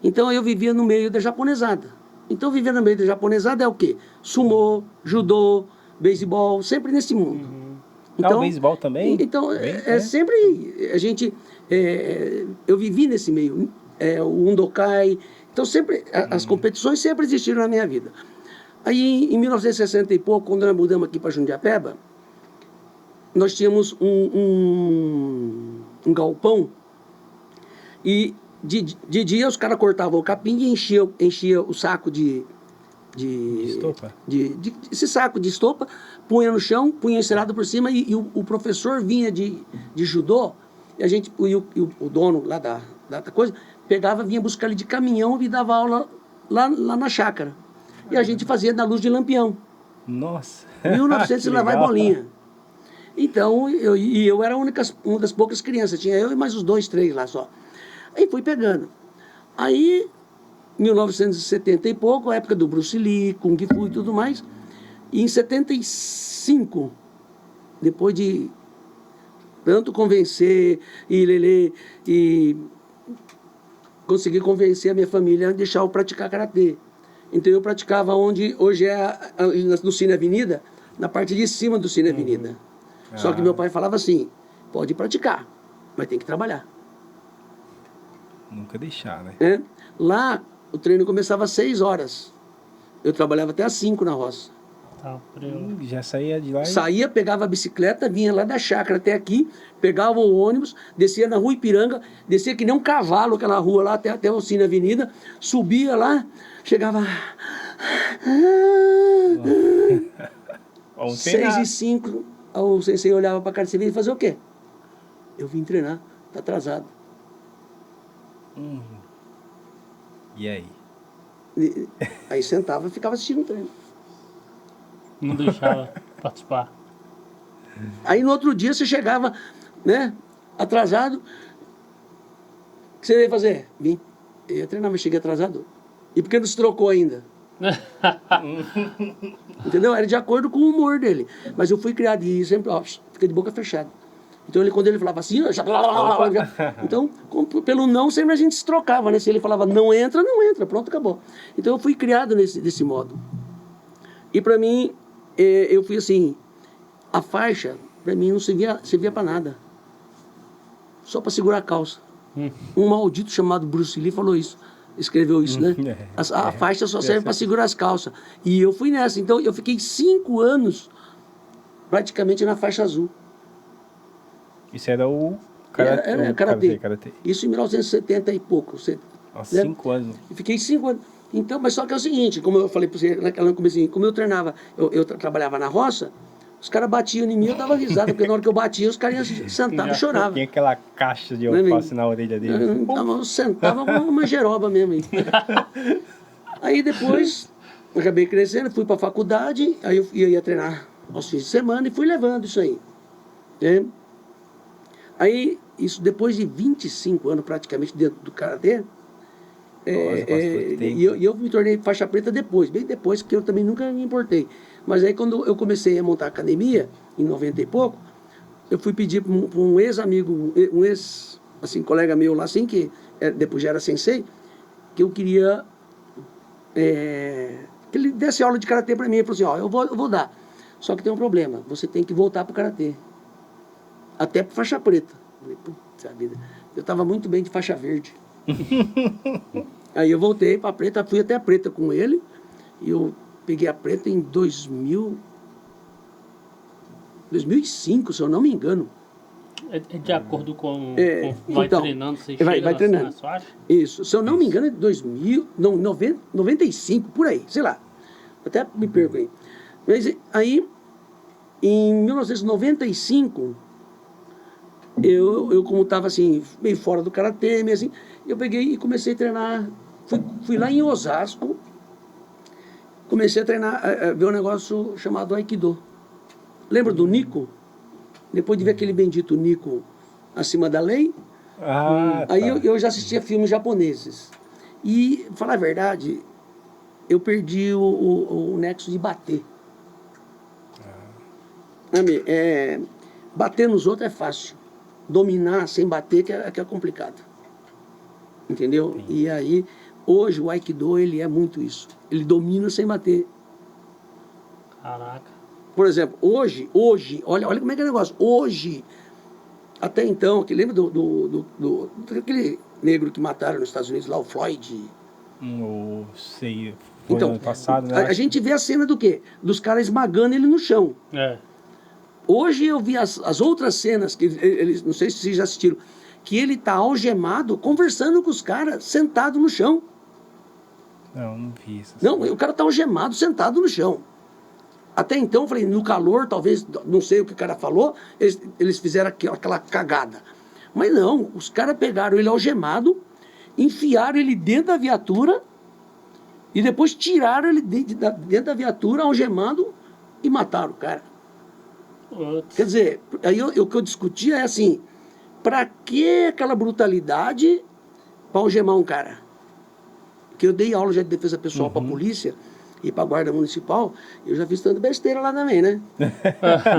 Então eu vivia no meio da japonesada. Então viver no meio da japonesada é o quê? Sumô, judô, beisebol, sempre nesse mundo. Então, o beisebol também? Então, sempre a gente... eu vivi nesse meio, o Undokai. Então, sempre, as competições sempre existiram na minha vida. Aí, em 1960 e pouco, quando nós mudamos aqui para Jundiapeba, nós tínhamos um galpão e de dia os caras cortavam o capim e enchia o saco de Estopa? Esse saco de estopa, punha no chão, punha encerado por cima e o professor vinha de judô e a gente, o dono lá da coisa, pegava, vinha buscar ele de caminhão e dava aula lá na chácara. E a gente fazia na luz de lampião. Nossa! 1900 e lá vai legal. bolinha. Então, eu era uma das poucas crianças, tinha eu e mais uns 2, 3 lá só. Aí fui pegando. Aí, 1970 e pouco, a época do Bruce Lee, Kung Fu e tudo mais. E em 75, depois de tanto convencer e conseguir convencer a minha família a deixar eu praticar karatê. Então eu praticava onde hoje no Cine Avenida, na parte de cima do Cine Avenida. Só que meu pai falava assim, pode praticar, mas tem que trabalhar. Nunca deixar, né? É? Lá, o treino começava às 6 horas. Eu trabalhava até às 5 na roça. Tá, Já saía de lá e... Saía, pegava a bicicleta, vinha lá da chácara até aqui, pegava o ônibus, descia na rua Ipiranga, descia que nem um cavalo aquela rua lá até o Cine Avenida, subia lá, chegava... Vamos 6h05, o sensei olhava pra cara, você veio fazer o quê? Eu vim treinar, tá atrasado. E aí? Aí sentava e ficava assistindo o treino. Não deixava participar. Aí no outro dia você chegava, né, atrasado. O que você ia fazer? Vim. Eu ia treinar, mas cheguei atrasado. E por que não se trocou ainda? Entendeu? Era de acordo com o humor dele. Mas eu fui criado e sempre, ó, fica de boca fechada. Então quando ele falava assim, eu já... Então, pelo não, sempre a gente se trocava, né? Se ele falava não entra, pronto, acabou. Então eu fui criado desse modo. E pra mim, eu fui assim, a faixa, pra mim, não servia pra nada. Só pra segurar a calça. Um maldito chamado Bruce Lee falou isso. Escreveu isso, né? A faixa só serve pra segurar as calças. E eu fui nessa. Então eu fiquei 5 anos praticamente na faixa azul. Isso era o karatê. Karatê. Isso em 1970 e pouco. Nossa, né? 5 anos. E fiquei 5 anos. Então, mas só que é o seguinte, como eu falei para você naquela comecinho, como eu treinava, eu trabalhava na roça, os caras batiam em mim, eu dava risada, porque na hora que eu batia, os caras sentavam e choravam. Tinha aquela caixa de alface na orelha dele. Eu sentava com uma jeroba mesmo aí. Aí depois, eu acabei crescendo, fui para a faculdade, aí eu ia treinar aos fins de semana e fui levando isso aí. Né? Aí, isso depois de 25 anos praticamente dentro do karatê, e eu me tornei faixa preta depois, bem depois, porque eu também nunca me importei. Mas aí quando eu comecei a montar a academia, em 90 e pouco, eu fui pedir para um ex-amigo, assim, colega meu lá, assim, que depois já era sensei, que eu queria que ele desse aula de karatê para mim. Ele falou assim, ó, eu vou dar, só que tem um problema, você tem que voltar para o karatê. Até para faixa preta. Eu falei, puta vida, eu estava muito bem de faixa verde. Aí eu voltei para a preta, fui até a preta com ele, e eu peguei a preta em 2005, se eu não me engano. É de acordo com vai então, treinando, você vai treinando. Na faixa? Isso, se eu não me engano é de 95, por aí, sei lá. Até me perco aí. Mas aí, em 1995, eu como estava assim, meio fora do karatê, meio assim, eu peguei e comecei a treinar. Fui lá em Osasco, comecei a treinar, ver um negócio chamado Aikido. Lembra do Nico? Depois de ver aquele bendito Nico acima da lei, aí eu já assistia filmes japoneses. E, falar a verdade, eu perdi o nexo de bater. Bater nos outros é fácil. Dominar sem bater que é complicado. Entendeu? Sim. E aí, hoje o Aikido, ele é muito isso. Ele domina sem bater. Caraca. Por exemplo, hoje, olha como é que é o negócio. Hoje, até então, que lembra daquele negro que mataram nos Estados Unidos lá, o Floyd? Sei, foi então, ano passado, né? A gente vê a cena do quê? Dos caras esmagando ele no chão. Hoje eu vi as outras cenas, que eles, não sei se vocês já assistiram, que ele tá algemado, conversando com os caras, sentado no chão. Não vi isso. Não, o cara tá algemado, sentado no chão. Até então, eu falei, no calor, talvez, não sei o que o cara falou, eles fizeram aquela cagada. Mas não, os caras pegaram ele algemado, enfiaram ele dentro da viatura e depois tiraram ele dentro da viatura, algemado, e mataram o cara. Putz. Quer dizer, aí o que eu discutia é assim, pra que aquela brutalidade pra algemar um cara? Porque eu dei aula já de defesa pessoal pra polícia e pra guarda municipal, eu já fiz tanta besteira lá também, né?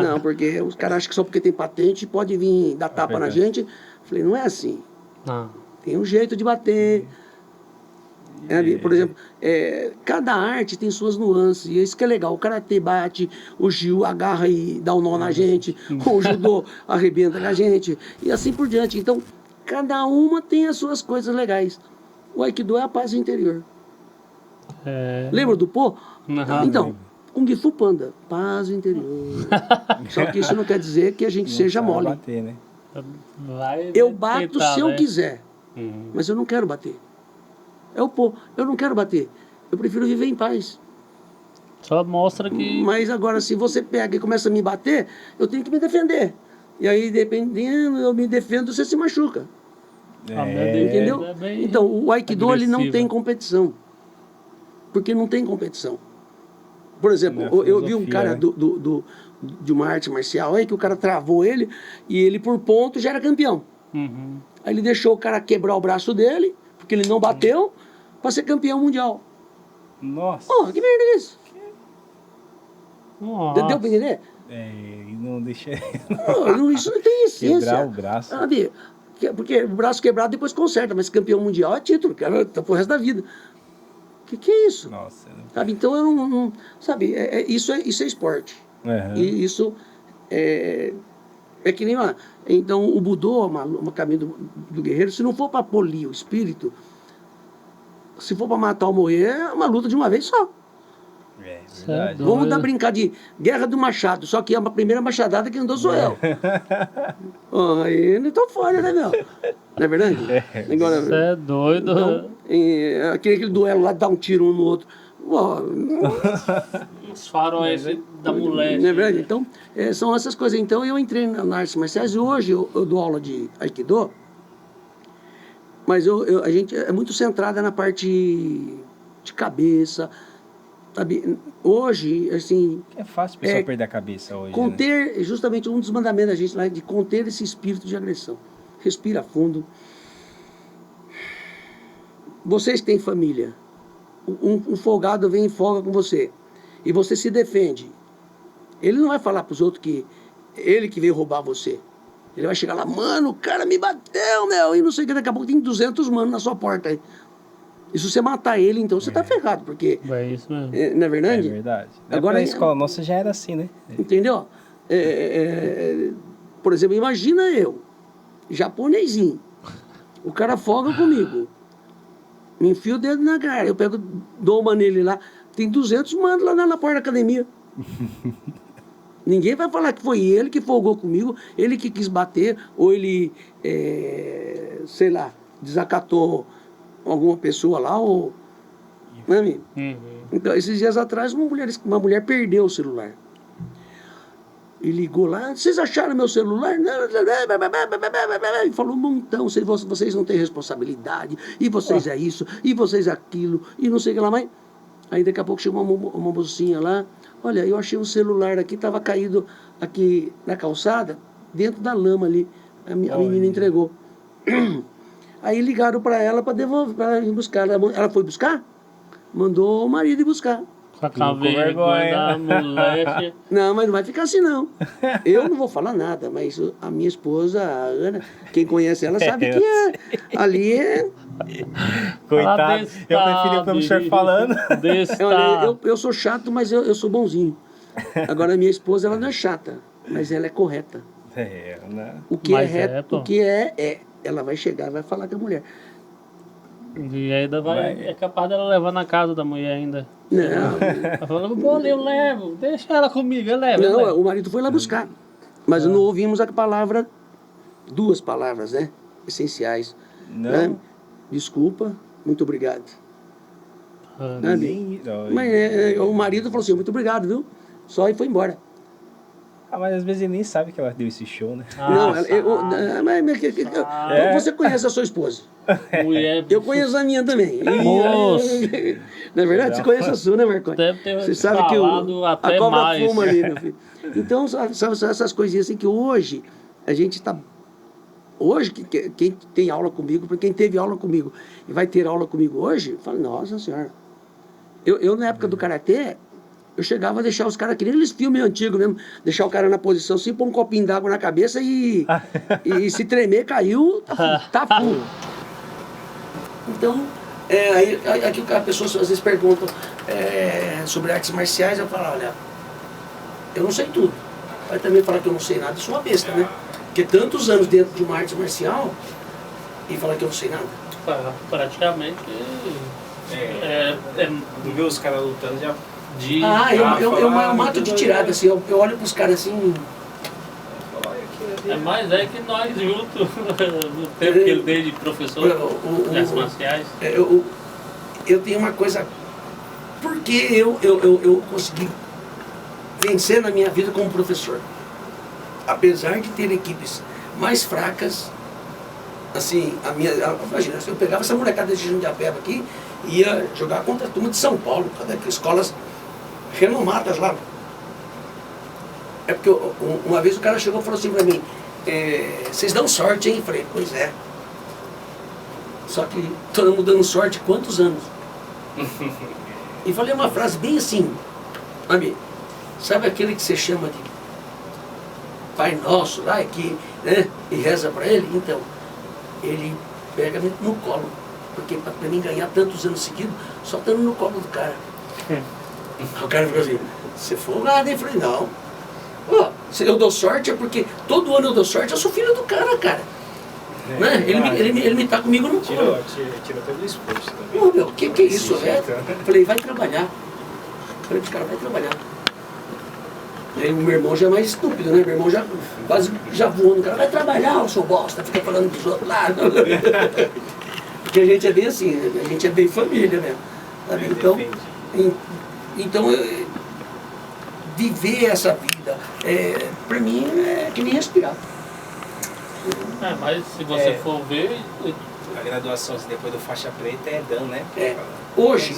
Não, porque os caras acham que só porque tem patente pode vir dar tapa na gente. Eu falei, não é assim. Não. Tem um jeito de bater. Por exemplo, cada arte tem suas nuances, e isso que é legal. O karatê bate, o Gil agarra e dá um nó na gente, o judô arrebenta na gente, e assim por diante. Então, cada uma tem as suas coisas legais. O Aikido é a paz interior. Lembra do Pô? Uhum. Então, Kung Fu Panda, paz interior. Só que isso não quer dizer que a gente seja sabe mole. bater, né? Eu bato tentar, se eu né? quiser, mas eu não quero bater. É o Pô, eu não quero bater. Eu prefiro viver em paz. Só mostra que... Mas agora, se você pega e começa a me bater, eu tenho que me defender. E aí, dependendo, eu me defendo, você se machuca. a minha defesa Entendeu? é bem Então, o Aikido ele não agressiva. tem competição. Porque não tem competição. Por exemplo, É a eu vi um filosofia, cara né? de uma arte marcial aí que o cara travou ele e ele, por ponto, já era campeão. Uhum. Aí ele deixou o cara quebrar o braço dele, porque ele não bateu, para ser campeão mundial. Nossa. Oh, que merda é isso? Nossa. Deu pra entender? E não deixa Isso não tem essência. quebrar o braço. Sabe? Porque o braço quebrado depois conserta, mas campeão mundial é título, cara, tá pro resto da vida. Que é isso? Nossa. Sabe? Então eu não sabe, isso é esporte. Uhum. E isso é que nem lá. Então o Budô, uma caminho do guerreiro, se não for para polir o espírito, se for para matar ou morrer, é uma luta de uma vez só. Verdade. Doido. Vamos brincar de guerra do machado, só que a primeira machadada que andou sou eu. Aí não tô fora, né, meu? Não é verdade? Agora, Você é doido. então, aquele duelo lá, dá um tiro um no outro. Os faróis da mulher. Não é verdade? Então, são essas coisas. Então, eu entrei nas artes marciais e hoje eu dou aula de Aikido, mas a gente é muito centrada na parte de cabeça, sabe? Hoje, assim, É fácil a pessoa perder a cabeça hoje. Né? conter, justamente um dos mandamentos da gente lá, é de conter esse espírito de agressão. Respira fundo. Vocês têm família. Um folgado vem e folga com você. E você se defende. Ele não vai falar para os outros que ele que veio roubar você. Ele vai chegar lá, mano, o cara me bateu, meu. E não sei o que, daqui a pouco tem 200 manos na sua porta aí. E se você matar ele, então você tá ferrado, porque... É isso mesmo. Não é verdade? É verdade. Agora, Agora a escola nossa já era assim, né? entendeu? Por exemplo, imagina eu, japonesinho, o cara folga comigo, me enfia o dedo na cara, eu pego, dou uma nele lá, tem 200 manos lá na porta da academia. Ninguém vai falar que foi ele que folgou comigo, ele que quis bater, ou ele, sei lá, desacatou alguma pessoa lá, ou... Não é, amigo? Então, esses dias atrás, uma mulher perdeu o celular. E ligou lá, vocês acharam meu celular? E falou um montão, vocês não têm responsabilidade, e vocês é isso, e vocês é aquilo, e não sei o que lá mais. Aí daqui a pouco chegou uma mocinha lá, olha, eu achei um celular aqui, estava caído aqui na calçada, dentro da lama ali, a menina entregou. Aí ligaram para ela para devolver, para ir buscar. Ela foi buscar? Mandou o marido ir buscar. Com a vergonha da mulher. Não, mas não vai ficar assim, não. Eu não vou falar nada, mas a minha esposa, a Ana, quem conhece ela sabe que ali é... Coitado, eu prefiro pelo senhor falando. Olha, eu sou chato, mas eu sou bonzinho. Agora, a minha esposa, ela não é chata, mas ela é correta. Né? O que é reto, o que é. Ela vai chegar e vai falar com a mulher. E ainda é capaz dela levar na casa da mulher ainda. Não. Ela falando, pô, eu levo, deixa ela comigo, eu levo. Não, o marido foi lá buscar. Mas não ouvimos a palavra, 2 palavras, né? Essenciais. Não. Né? Desculpa, muito obrigado. Sabe? Mas o marido falou assim, muito obrigado, viu? Só e foi embora. Mas às vezes ele nem sabe que ela deu esse show, né? Não, você conhece a sua esposa. Mulher, Eu conheço a minha também. Moço. Na é verdade, você conhece a sua, né, Marcos? Deve ter Você sabe que a até cobra mais. fuma ali, meu filho. Então, sabe essas coisinhas assim que hoje a gente está... Hoje, quem tem aula comigo, porque quem teve aula comigo e vai ter aula comigo hoje, fala, nossa senhora. Eu na época do Karatê, eu chegava a deixar os caras, que nem aqueles filmes antigos mesmo, deixar o cara na posição assim, pôr um copinho d'água na cabeça e se tremer, caiu, tá full. Então, aí aqui a pessoa às vezes pergunta sobre artes marciais, eu falo, olha, eu não sei tudo. Vai também falar que eu não sei nada, eu sou uma besta, né? Porque tantos anos dentro de uma arte marcial e falar que eu não sei nada. Praticamente. Não vê os caras lutando já. Eu mato de tirada, assim, eu olho pros caras assim. É mais que nós juntos, no tempo que ele deu de professor de artes marciais. Eu tenho uma coisa. Porque eu consegui vencer na minha vida como professor. Apesar de ter equipes mais fracas, assim, imagina, eu pegava essa molecada de Jundiapeba aqui e ia jogar contra a turma de São Paulo, escolas renomadas lá. É porque uma vez o cara chegou e falou assim pra mim, vocês dão sorte, hein? Eu falei, pois é. Só que estamos dando sorte quantos anos? E falei uma frase bem assim, sabe aquele que você chama de Pai Nosso lá, né, e reza para ele? Então, ele pega no colo, porque para mim ganhar tantos anos seguidos, só estando no colo do cara. Aí o cara ficou assim, você folgado, hein? Eu falei, não. Se eu dou sorte é porque todo ano eu dou sorte, eu sou filho do cara. Né? Ele me tá comigo no colo. Tirou todo o esforço também. Meu, que é isso, velho? Falei, vai trabalhar. Falei pro cara, vai trabalhar. Aí o meu irmão já é mais estúpido, né? Meu irmão já quase voou no cara, vai trabalhar, o seu bosta, fica falando dos outros lá. Porque a gente é bem assim, né? A gente é bem família mesmo. Sabe? Então viver essa vida, pra mim, é que nem respirar. Mas se você for ver... A graduação assim, depois do faixa preta é dan, né? Hoje,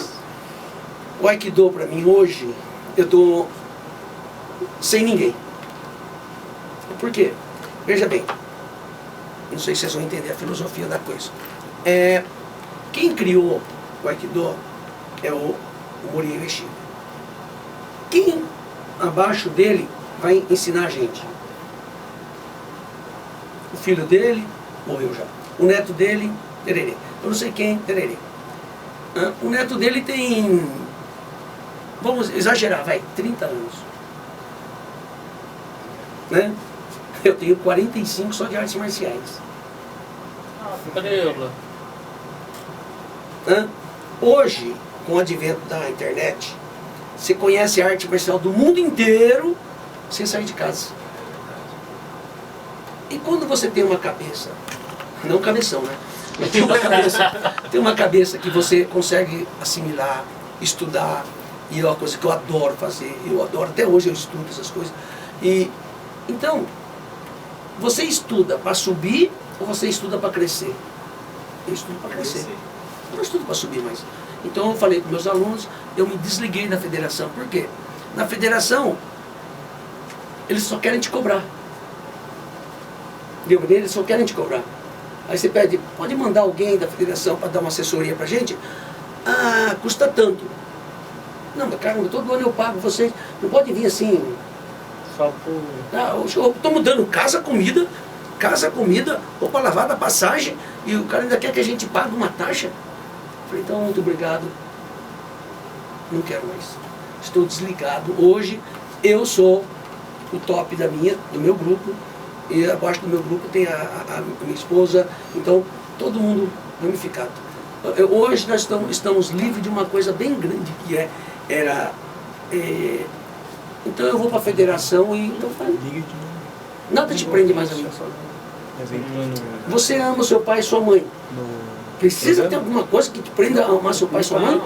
o Aikido pra mim, hoje, eu tô sem ninguém. Por quê? Veja bem, não sei se vocês vão entender a filosofia da coisa. Quem criou o Aikido é o Morihei Ueshiba. Quem abaixo dele vai ensinar a gente? O filho dele morreu já. O neto dele, tererê. Eu não sei quem, tererê. O neto dele tem, vamos exagerar, 30 anos. Né? Eu tenho 45 só de artes marciais. Caramba. Hoje, com o advento da internet, você conhece a arte marcial do mundo inteiro sem sair de casa. E quando você tem uma cabeça, não cabeção, né? Mas tem uma cabeça que você consegue assimilar, estudar, e é uma coisa que eu adoro fazer, eu adoro, até hoje eu estudo essas coisas. Então, você estuda para subir ou você estuda para crescer? Eu estudo para crescer. Eu não estudo para subir mais. Então eu falei com meus alunos, eu me desliguei da federação. Por quê? Na federação, eles só querem te cobrar. Eles só querem te cobrar. Aí você pede, pode mandar alguém da federação para dar uma assessoria para a gente? Custa tanto. Não, mas caramba, todo ano eu pago vocês. Não pode vir assim. Só por... eu estou mudando casa, comida, roupa lavada, passagem, e o cara ainda quer que a gente pague uma taxa. Falei, então, muito obrigado. Não quero mais. Estou desligado. Hoje, eu sou o top do meu grupo. E abaixo do meu grupo tem a minha esposa. Então, todo mundo ramificado. Hoje nós estamos livres de uma coisa bem grande que então eu vou para a federação e então, nada te prende mais a mim. Você ama seu pai e sua mãe. Precisa ter alguma coisa que te prenda a amar seu pai e sua mãe?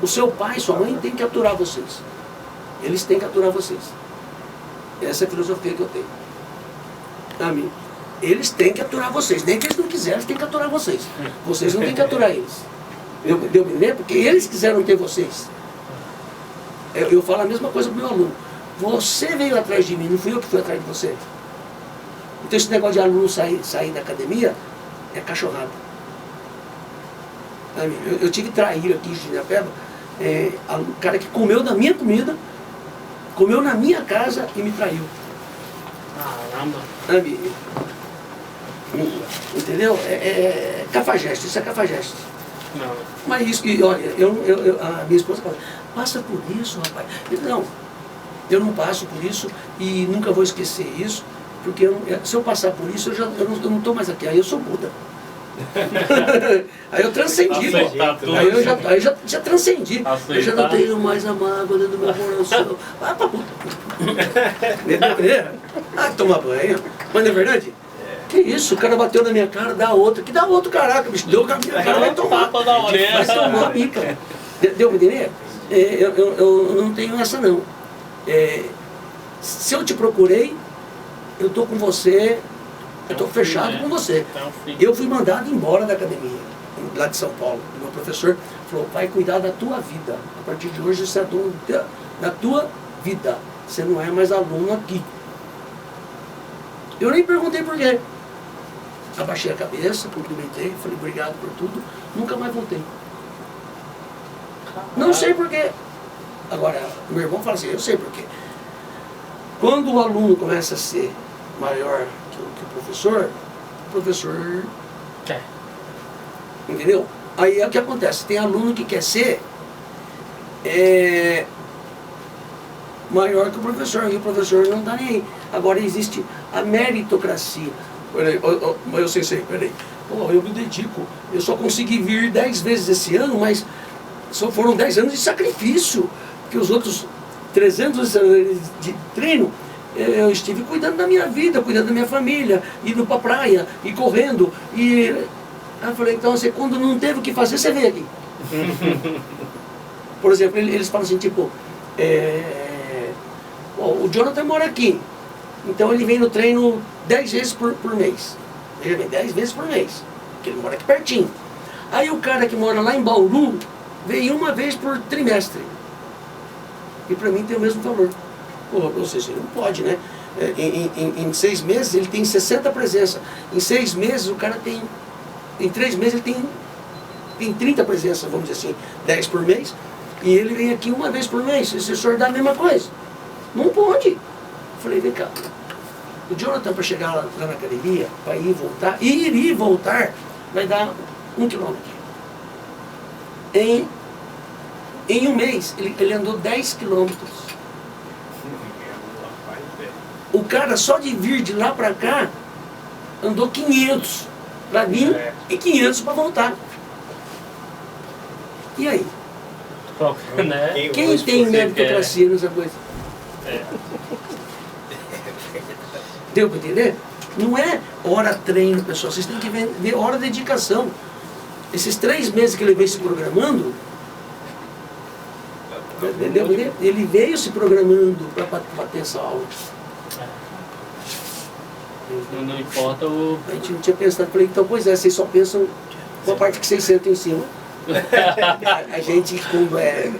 O seu pai e sua mãe têm que aturar vocês. Eles têm que aturar vocês. Essa é a filosofia que eu tenho. Amém. Eles têm que aturar vocês. Nem que eles não quiserem, eles têm que aturar vocês. Vocês não têm que aturar eles. Deu pra entender? Porque eles quiseram ter vocês. Eu falo a mesma coisa pro meu aluno. Você veio atrás de mim, não fui eu que fui atrás de você. Então esse negócio de aluno sair da academia é cachorrada. Eu tive traíra aqui em Jundiapeba, o cara que comeu da minha comida, comeu na minha casa e me traiu. Caramba. Entendeu? É cafajeste, isso é cafajeste. Não. Mas isso que, olha, a minha esposa fala, passa por isso, rapaz. Não, eu não passo por isso e nunca vou esquecer isso, porque se eu passar por isso, eu não estou mais aqui, aí eu sou Buda. Aí eu transcendi, aí eu já transcendi. Aceitar. Eu já não tenho mais a mágoa dentro do meu coração. Vai pra puta. Tomar banho. Mas não é verdade? Que isso? O cara bateu na minha cara, dá outra. Que dá outro, caraca, bicho. Deu na minha cara, vai tomar. Tapa da orelha. Vai tomar a bica. Deu pra entender? Eu não tenho essa não. Se eu te procurei, eu tô com você. Eu estou fechado com você. Eu fui mandado embora da academia, lá de São Paulo. O meu professor falou, vai cuidar da tua vida. A partir de hoje você é dono da tua vida. Você não é mais aluno aqui. Eu nem perguntei por quê. Abaixei a cabeça, cumprimentei, falei obrigado por tudo. Nunca mais voltei. Não sei por quê. Agora, meu irmão fala assim, eu sei por quê. Quando o aluno começa a ser maior que o professor entendeu? Aí é o que acontece, tem aluno que quer ser maior que o professor, e o professor não está nem aí. Agora existe a meritocracia. Peraí, eu sei, peraí. Eu me dedico, eu só consegui vir 10 vezes esse ano, mas só foram 10 anos de sacrifício, porque os outros 300 anos de treino, eu estive cuidando da minha vida, cuidando da minha família, indo pra praia, e correndo, e... Aí eu falei, então você quando não teve o que fazer, você veio aqui. Por exemplo, eles falam assim, tipo, o Jonathan mora aqui, então ele vem no treino 10 vezes por mês. Ele vem 10 vezes por mês, porque ele mora aqui pertinho. Aí o cara que mora lá em Bauru, veio uma vez por trimestre. E pra mim tem o mesmo valor. Ou seja, ele não pode, né? Em 6 meses ele tem 60 presenças. Em 6 meses o cara tem... Em 3 meses ele tem 30 presenças, vamos dizer assim, 10 por mês. E ele vem aqui uma vez por mês. E se o senhor dá a mesma coisa? Não pode. Eu falei, vem cá. O Jonathan para chegar lá na academia, para ir e voltar, vai dar 1 quilômetro. Em um mês ele andou 10 quilômetros. O cara só de vir de lá para cá andou 500 para vir e 500 para voltar. E aí? Né? Quem tem meritocracia nessa coisa? Deu para entender? Não é hora treino, pessoal. Vocês têm que ver hora de dedicação. Esses 3 meses que ele veio se programando, entendeu? Ele veio se programando para ter essa aula. Não importa o... A gente não tinha pensado, falei, então, pois é, vocês só pensam com a parte que vocês sentam em cima. A gente, como é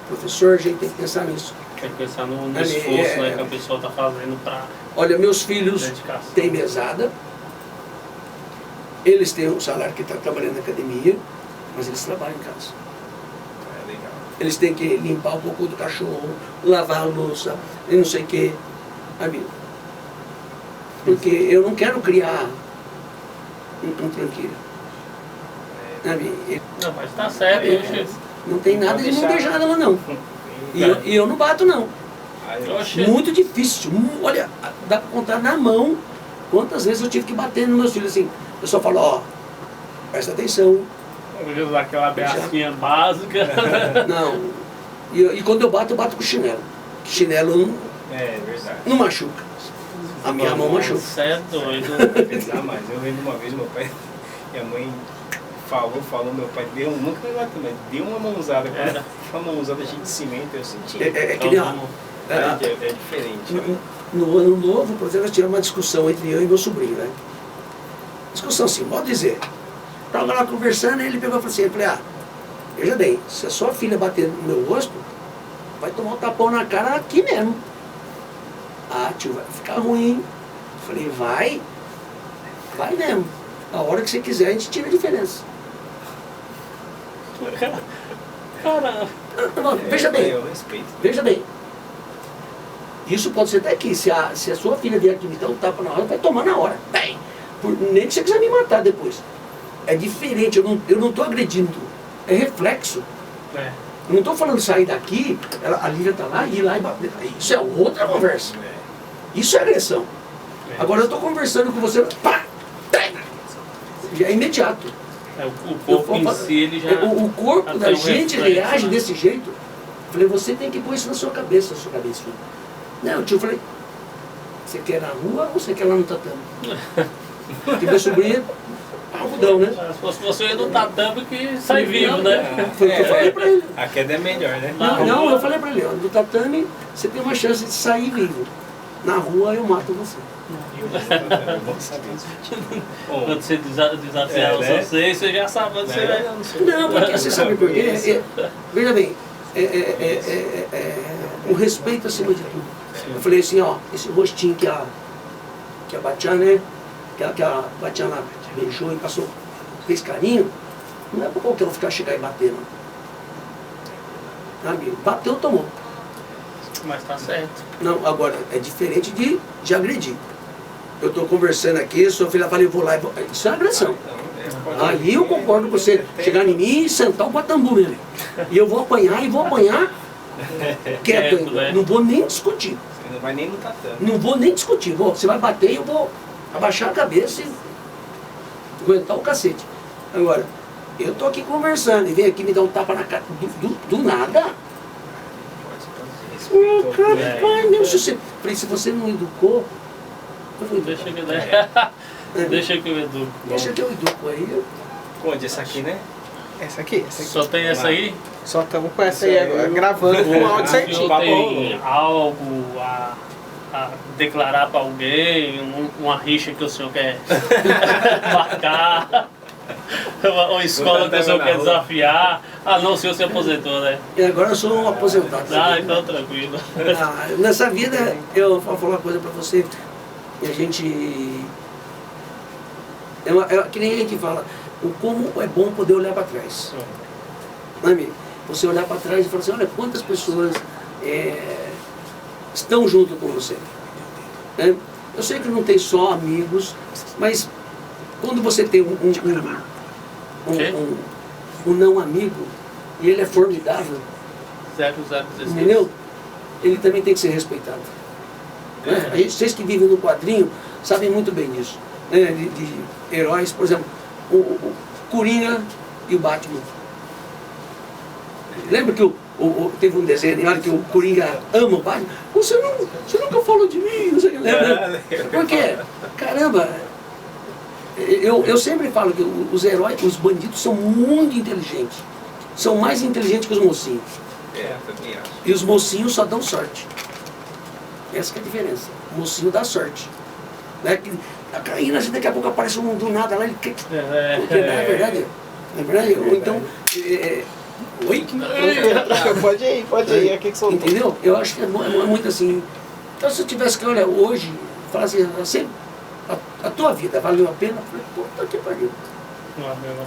professor, a gente tem que pensar nisso. Tem que pensar no esforço, né, que a pessoa está fazendo para... Olha, meus filhos têm mesada, eles têm um salário que está trabalhando na academia, mas eles trabalham em casa. Eles têm que limpar o cocô do cachorro, lavar a louça, e não sei o quê. Porque eu não quero criar um tranqueiro. Não, mas tá certo. Não tem nada de mão beijada lá não. E eu não bato não. Muito difícil. Olha, dá para contar na mão quantas vezes eu tive que bater nos meus filhos assim. Eu só falo, ó, presta atenção. Vamos usar aquela ameaçinha básica. Não. E quando eu bato com chinelo. Chinelo não machuca. A minha mão machuca. Você é doido. Pesar mais. Eu lembro uma vez, meu pai e a mãe falou, meu pai deu, nunca me bateu, mas deu uma mãozada, uma mãozada cheia de cimento, eu senti. É que nem, É diferente. Né? No ano novo, por exemplo, nós tivemos uma discussão entre eu e meu sobrinho, né? Discussão assim, pode dizer. Estava lá conversando, ele pegou e falou assim, eu falei, veja bem, se a sua filha bater no meu rosto, vai tomar um tapão na cara aqui mesmo. Tio, vai ficar ruim. Eu falei, vai mesmo. A hora que você quiser, a gente tira a diferença. Caramba. Veja bem, Eu respeito. veja bem. Isso pode ser até aqui. Se a sua filha vier aqui me dar um tapa na hora, vai tomar na hora. Bem, nem que você quiser me matar depois. É diferente, eu não estou agredindo. É reflexo. É. Eu não estou falando de sair daqui, a Lívia está lá, ir lá e bater. Isso é outra conversa. Isso é agressão. Agora eu estou conversando com você, pá, já é imediato. O corpo em si, ele já... O corpo da gente reflexo, reage né? desse jeito. Eu falei, você tem que pôr isso na sua cabeça, filho. Não, tio, eu falei, você quer na rua ou você quer lá no tatame? Porque meu sobrinho é algodão, né? Se fosse você no tatame que sai vivo, né? Foi o que eu falei pra ele. A queda é melhor, né? Não, eu falei pra ele, no tatame você tem uma chance de sair vivo. Na rua eu mato você. É bom saber. Bom, Quando você desafiar você já sabe onde você vai. Não, porque você sabe por quê? Veja bem, o respeito acima de tudo. Eu falei assim, esse rostinho que a Batiana, né? Que a Batiana beijou e passou, fez carinho, não é pra qualquer um chegar e bater, não. Amigo, bateu, tomou. Mas tá certo. Não, agora, é diferente de agredir. Eu estou conversando aqui, sua filha fala, eu vou lá e vou... Isso é agressão. Aí eu concordo com você, chegar em mim e sentar o patambu nele. E eu vou apanhar quieto ainda. Né? Não vou nem discutir. Você não vai nem no tatame. Não vou nem discutir. Você vai bater e eu vou abaixar a cabeça e aguentar o cacete. Agora, eu tô aqui conversando e vem aqui me dar um tapa na cara do nada. Pai, se você não educou, eu vou educar. Deixa que eu educo. Deixa que eu educo aí. Onde? Essa aqui, né? Essa aqui. Só tem essa aí? Só estamos com essa aí agora, gravando com o áudio certinho. Ou tem algo a declarar para alguém, uma rixa que o senhor quer marcar, uma escola que o senhor quer desafiar. Não, o senhor se aposentou, né? E agora eu sou um aposentado. Então tranquilo. Nessa vida, eu vou falar uma coisa pra você, e a gente... que nem a gente fala, o como é bom poder olhar para trás. Não é mesmo? Você olhar para trás e falar assim, olha quantas pessoas estão junto com você. Né? Eu sei que não tem só amigos, mas quando você tem um não amigo, e ele é formidável, 016. entendeu? Ele também tem que ser respeitado. Né? Vocês que vivem no quadrinho sabem muito bem disso. Né? De heróis, por exemplo, o Coringa e o Batman. Lembra que teve um desenho animado que o Coringa ama o Batman? Você nunca falou de mim, não sei o que. Lembra? Por quê? Caramba, eu sempre falo que os heróis, os bandidos são muito inteligentes. São mais inteligentes que os mocinhos. Também acho. E os mocinhos só dão sorte. Essa que é a diferença. O mocinho dá sorte. Né? Tá caindo assim, daqui a pouco aparece um do nada lá, ele quer. Porque não é verdade? Não é verdade? Ou então. Oi? Pode ir, aqui que sou. Entendeu? Eu acho que é muito assim. Então se eu tivesse que, olha, hoje, falar assim, a tua vida valeu a pena? Eu falei, puta que pariu.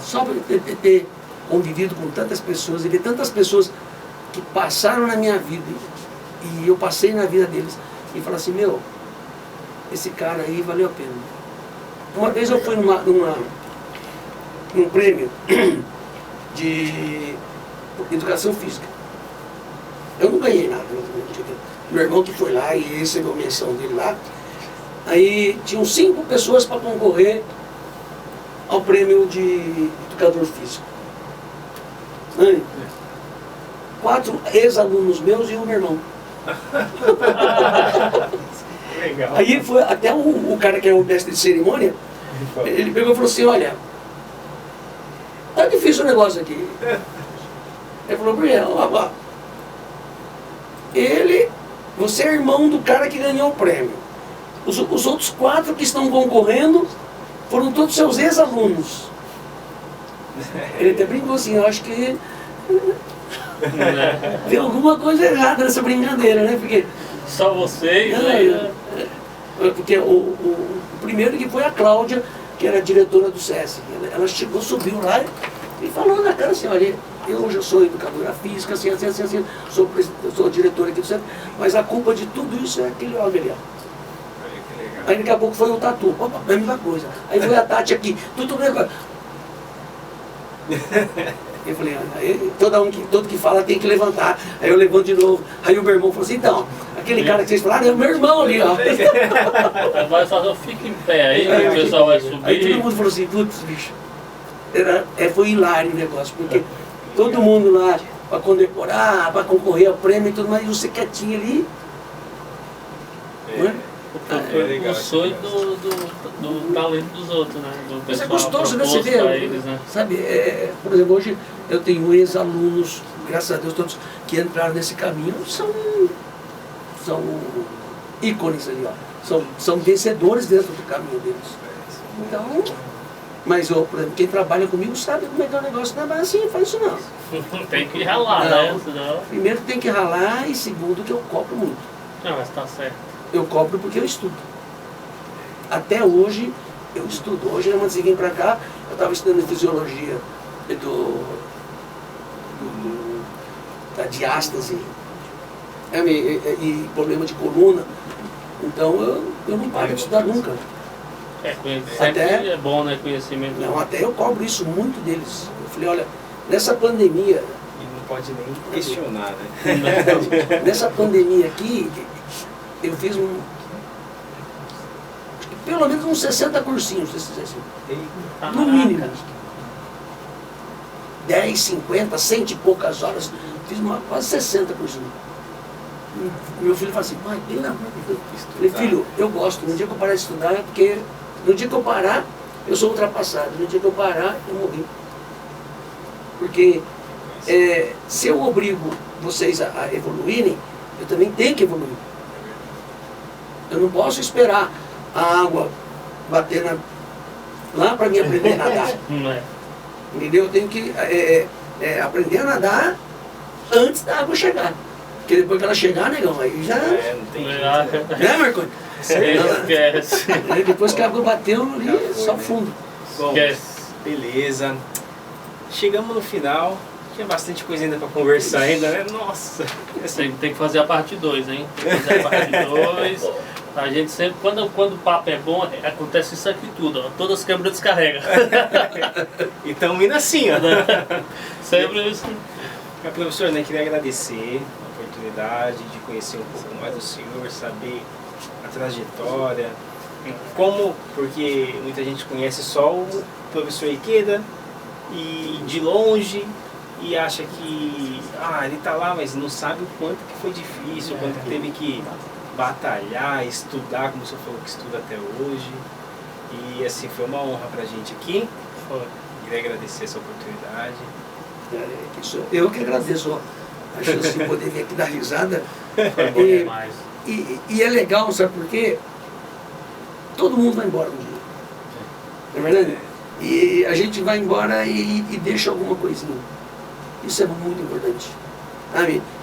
Só por ter convivido com tantas pessoas e ver tantas pessoas que passaram na minha vida e eu passei na vida deles e falar assim, meu, esse cara aí valeu a pena. Uma vez eu fui num prêmio de educação física. Eu não ganhei nada. Meu irmão que foi lá e recebeu a menção dele lá. Aí tinham 5 pessoas para concorrer ao prêmio de educador físico. 4 ex-alunos meus e o meu irmão. Legal. Aí foi até o cara que é o mestre de cerimônia, ele pegou e falou assim, olha, acontece um negócio aqui. Ele falou pra ele, ó, você é irmão do cara que ganhou o prêmio. Os outros 4 que estão concorrendo foram todos seus ex-alunos. Ele até brincou assim, eu acho que tem alguma coisa errada nessa brincadeira, né? Porque só vocês, né? Porque o primeiro que foi a Cláudia, que era a diretora do SESC. Ela chegou, subiu lá e falou na cara assim, olha, eu já sou educadora física, assim, sou diretora aqui do SESC, mas a culpa de tudo isso é aquele homem ali, ó. Aí daqui a pouco foi o Tatu, opa, a mesma coisa. Aí foi a Tati aqui, tudo bem. Eu falei, todo que fala tem que levantar. Aí eu levanto de novo. Aí o meu irmão falou assim, então, aquele cara que vocês falaram é o meu irmão ali, ó. Agora só fica em pé aí, o pessoal vai subir. Aí todo mundo falou assim, putz, bicho. Foi hilário o negócio, porque todo mundo lá para condecorar, para concorrer ao prêmio e tudo mais, e você quietinho ali. Não é? O sonho do talento dos outros, né? Do Mas é pessoal gostoso, né? Você vê, eles, né? sabe, por exemplo, hoje eu tenho ex-alunos, graças a Deus, todos que entraram nesse caminho, são ícones ali, ó. São vencedores dentro do caminho deles. Então, mas, por exemplo, quem trabalha comigo sabe como é que é o negócio, não é mais assim, faz isso não. Tem que ralar, né? Senão... Primeiro tem que ralar e segundo que eu cobro muito. Não, mas tá certo. Eu cobro porque eu estudo. Até hoje eu estudo. Hoje, antes de vir para cá, eu estava estudando fisiologia da diástase e problema de coluna. Então eu não paro de estudar nunca. Sempre é bom, né? Conhecimento. Não, até eu cobro isso muito deles. Eu falei, olha, nessa pandemia. E não pode nem questionar, né? Nessa pandemia aqui, eu fiz pelo menos uns 60 cursinhos desses assim. No mínimo. 10, 50, 100 e poucas horas. Fiz quase 60 cursinhos. Meu filho fala assim, pai, pelo amor de Deus. Eu falei, filho, eu gosto. No dia que eu parar de estudar é porque no dia que eu parar, eu sou ultrapassado. No dia que eu parar, eu morri. Porque se eu obrigo vocês a evoluírem, eu também tenho que evoluir. Eu não posso esperar a água bater lá para mim aprender a nadar. Entendeu? Eu tenho que aprender a nadar antes da água chegar. Porque depois que ela chegar, negão, aí já... não tem jeito. Né, Marconi? Esquece. Depois que a água bateu ali, só fundo. Bom, beleza. Chegamos no final. Tinha bastante coisa ainda para conversar ainda, né? Nossa! Tem que fazer a parte 2, hein? Tem que fazer a parte 2. A gente sempre, quando o papo é bom, acontece isso aqui tudo, ó. Todas as câmeras descarregam. E estamos indo assim, ó. Sempre isso. Professor, né, queria agradecer a oportunidade de conhecer um pouco mais do senhor, saber a trajetória, porque muita gente conhece só o professor Ikeda e de longe e acha que ele tá lá, mas não sabe o quanto que foi difícil, o quanto que teve que batalhar, estudar, como o senhor falou que estuda até hoje. E assim, foi uma honra pra gente aqui. Queria agradecer essa oportunidade. Eu que agradeço a chance de poder vir aqui dar risada. Foi bom demais. E é legal, sabe por quê? Todo mundo vai embora um dia. Não é verdade? E a gente vai embora e deixa alguma coisinha. Isso é muito importante.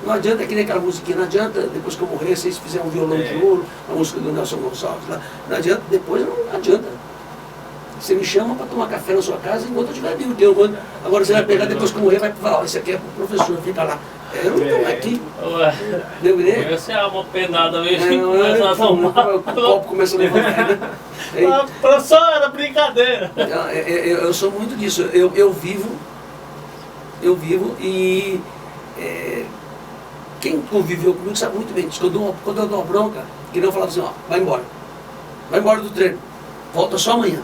Não adianta, que nem aquela musiquinha, não adianta depois que eu morrer, vocês fizerem um violão de ouro, a música do Nelson Gonçalves lá, não adianta, depois não adianta. Você me chama para tomar café na sua casa enquanto eu estiver vivo. Agora você vai pegar, depois que eu morrer, vai falar, esse aqui é pro professor, fica lá. Eu não estou aqui. Deu ideia? Essa é uma penada mesmo. O copo começa a levantar, né? Professor, era brincadeira. Eu sou muito disso. Eu vivo e quem conviveu comigo sabe muito bem disso. Quando eu dou uma bronca, que não falava assim, vai embora do treino, volta só amanhã.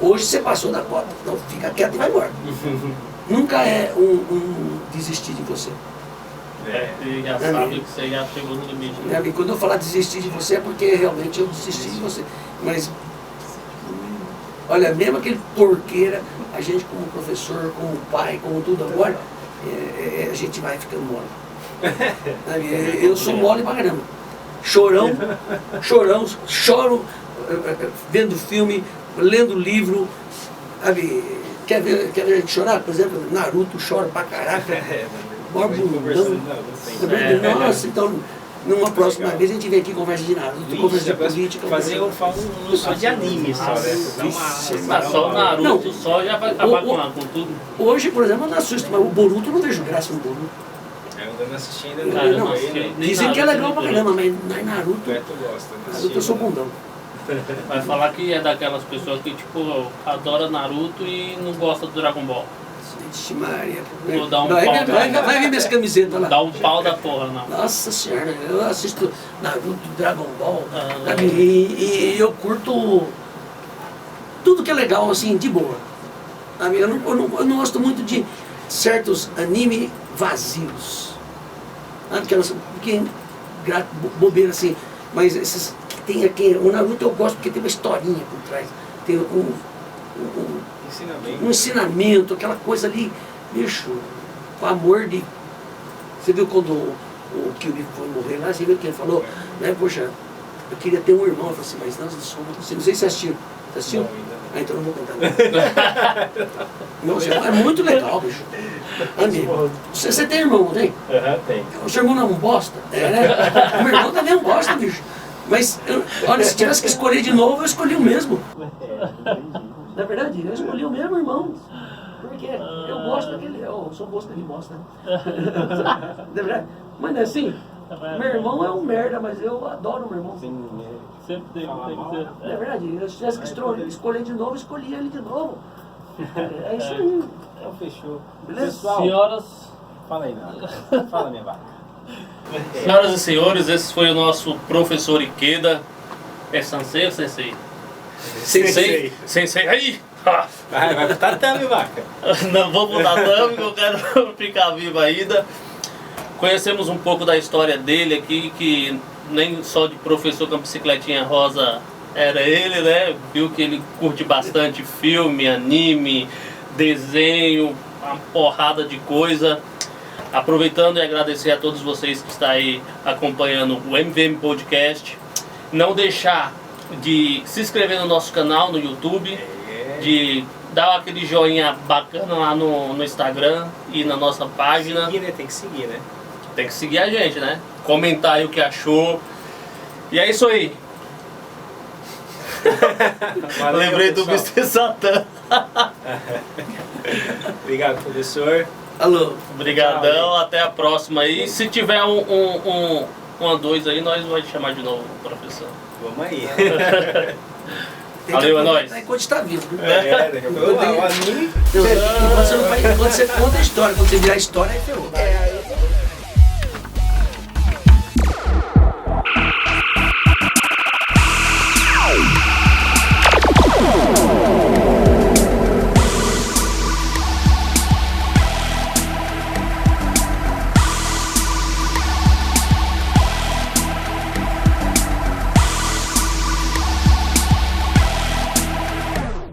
Hoje você passou da cota, então fica quieto e vai embora. Nunca é um desistir de você. Você já sabe que você já chegou no limite. E quando eu falar desistir de você é porque realmente eu desisti de você. Mas Olha, mesmo aquele porqueira, a gente como professor, como pai, como tudo agora, a gente vai ficando mole. Sabe? Eu sou mole pra caramba. Chorão, choro vendo filme, lendo livro. Sabe? Quer ver a gente chorar? Por exemplo, Naruto chora pra caraca. Maior bundão. Nossa, então, numa próxima vez a gente vem aqui e conversa de Naruto, conversa de política. Fazer um só de anime, só, né? Mas só o Naruto só já vai acabar com tudo. Hoje, por exemplo, eu não assisto, mas o Boruto eu não vejo graça no Boruto. Eu ainda não assisti ainda. Não, dizem que é legal pra caramba, mas Naruto. Tu gosta, né? Naruto eu sou bundão. Vai falar que é daquelas pessoas que, tipo, adora Naruto e não gosta do Dragon Ball. Vixe Maria. Vou dar um vai pau. ver minhas camisetas lá. Dá um pau da porra, não. Nossa senhora, eu assisto Naruto, Dragon Ball, sabe? E eu curto tudo que é legal, assim, de boa. Sabe? Eu não gosto muito de certos anime vazios. Sabe? Porque bobeira assim, mas esses que tem aqui, o Naruto eu gosto porque tem uma historinha por trás. Tem um ensinamento, aquela coisa ali, bicho, o amor de... Você viu quando o Kyuubi foi morrer lá, você viu que ele falou, né, poxa, eu queria ter um irmão. Eu falei assim, mas não sei se você assistiu. Você assistiu? Ah, então eu não vou contar. Não, é muito legal, bicho. Amigo, você tem irmão, não tem? Tem. O seu irmão não é um bosta? É, né? O meu irmão também é um bosta, bicho. Mas, olha, se tivesse que escolher de novo, eu escolhi o mesmo. Na verdade, eu escolhi o mesmo irmão. Porque eu gosto daquele. Eu sou bosta de bosta. Na verdade. Mas não é assim? Meu irmão é um merda, mas eu adoro o meu irmão. Sempre tem que ser. Na verdade, se tivesse que escolher de novo, eu escolhi ele de novo. É isso aí. Então fechou. Beleza? Pessoal, Senhoras. fala aí, Naka. Fala, minha vaca. Senhoras e senhores, esse foi o nosso professor Ikeda. É Sensei ou Sensei? Sensei? Sensei. Aí! Ah. Vai pro tatame, vaca. Não vou pro tatame, que eu quero ficar vivo ainda. Conhecemos um pouco da história dele aqui, que nem só de professor com a bicicletinha rosa era ele, né? Viu que ele curte bastante filme, anime, desenho, uma porrada de coisa. Aproveitando e agradecer a todos vocês que estão aí acompanhando o MVM Podcast. Não deixar de se inscrever no nosso canal no YouTube, de dar aquele joinha bacana lá no Instagram e na nossa página. Seguir, né? Tem que seguir, né? Tem que seguir a gente, né? Comentar aí o que achou. E é isso aí. Valeu, Lembrei do pessoal. Mr. Satan. Obrigado, professor. Alô. Obrigadão, até a próxima aí. Se tiver uma 2 aí, nós vamos chamar de novo o professor. Vamos aí. Valeu, é nóis. Enquanto está vivo. Daqui a pouco o anime. Quando você conta a história, quando você virar a história, aí ferrou.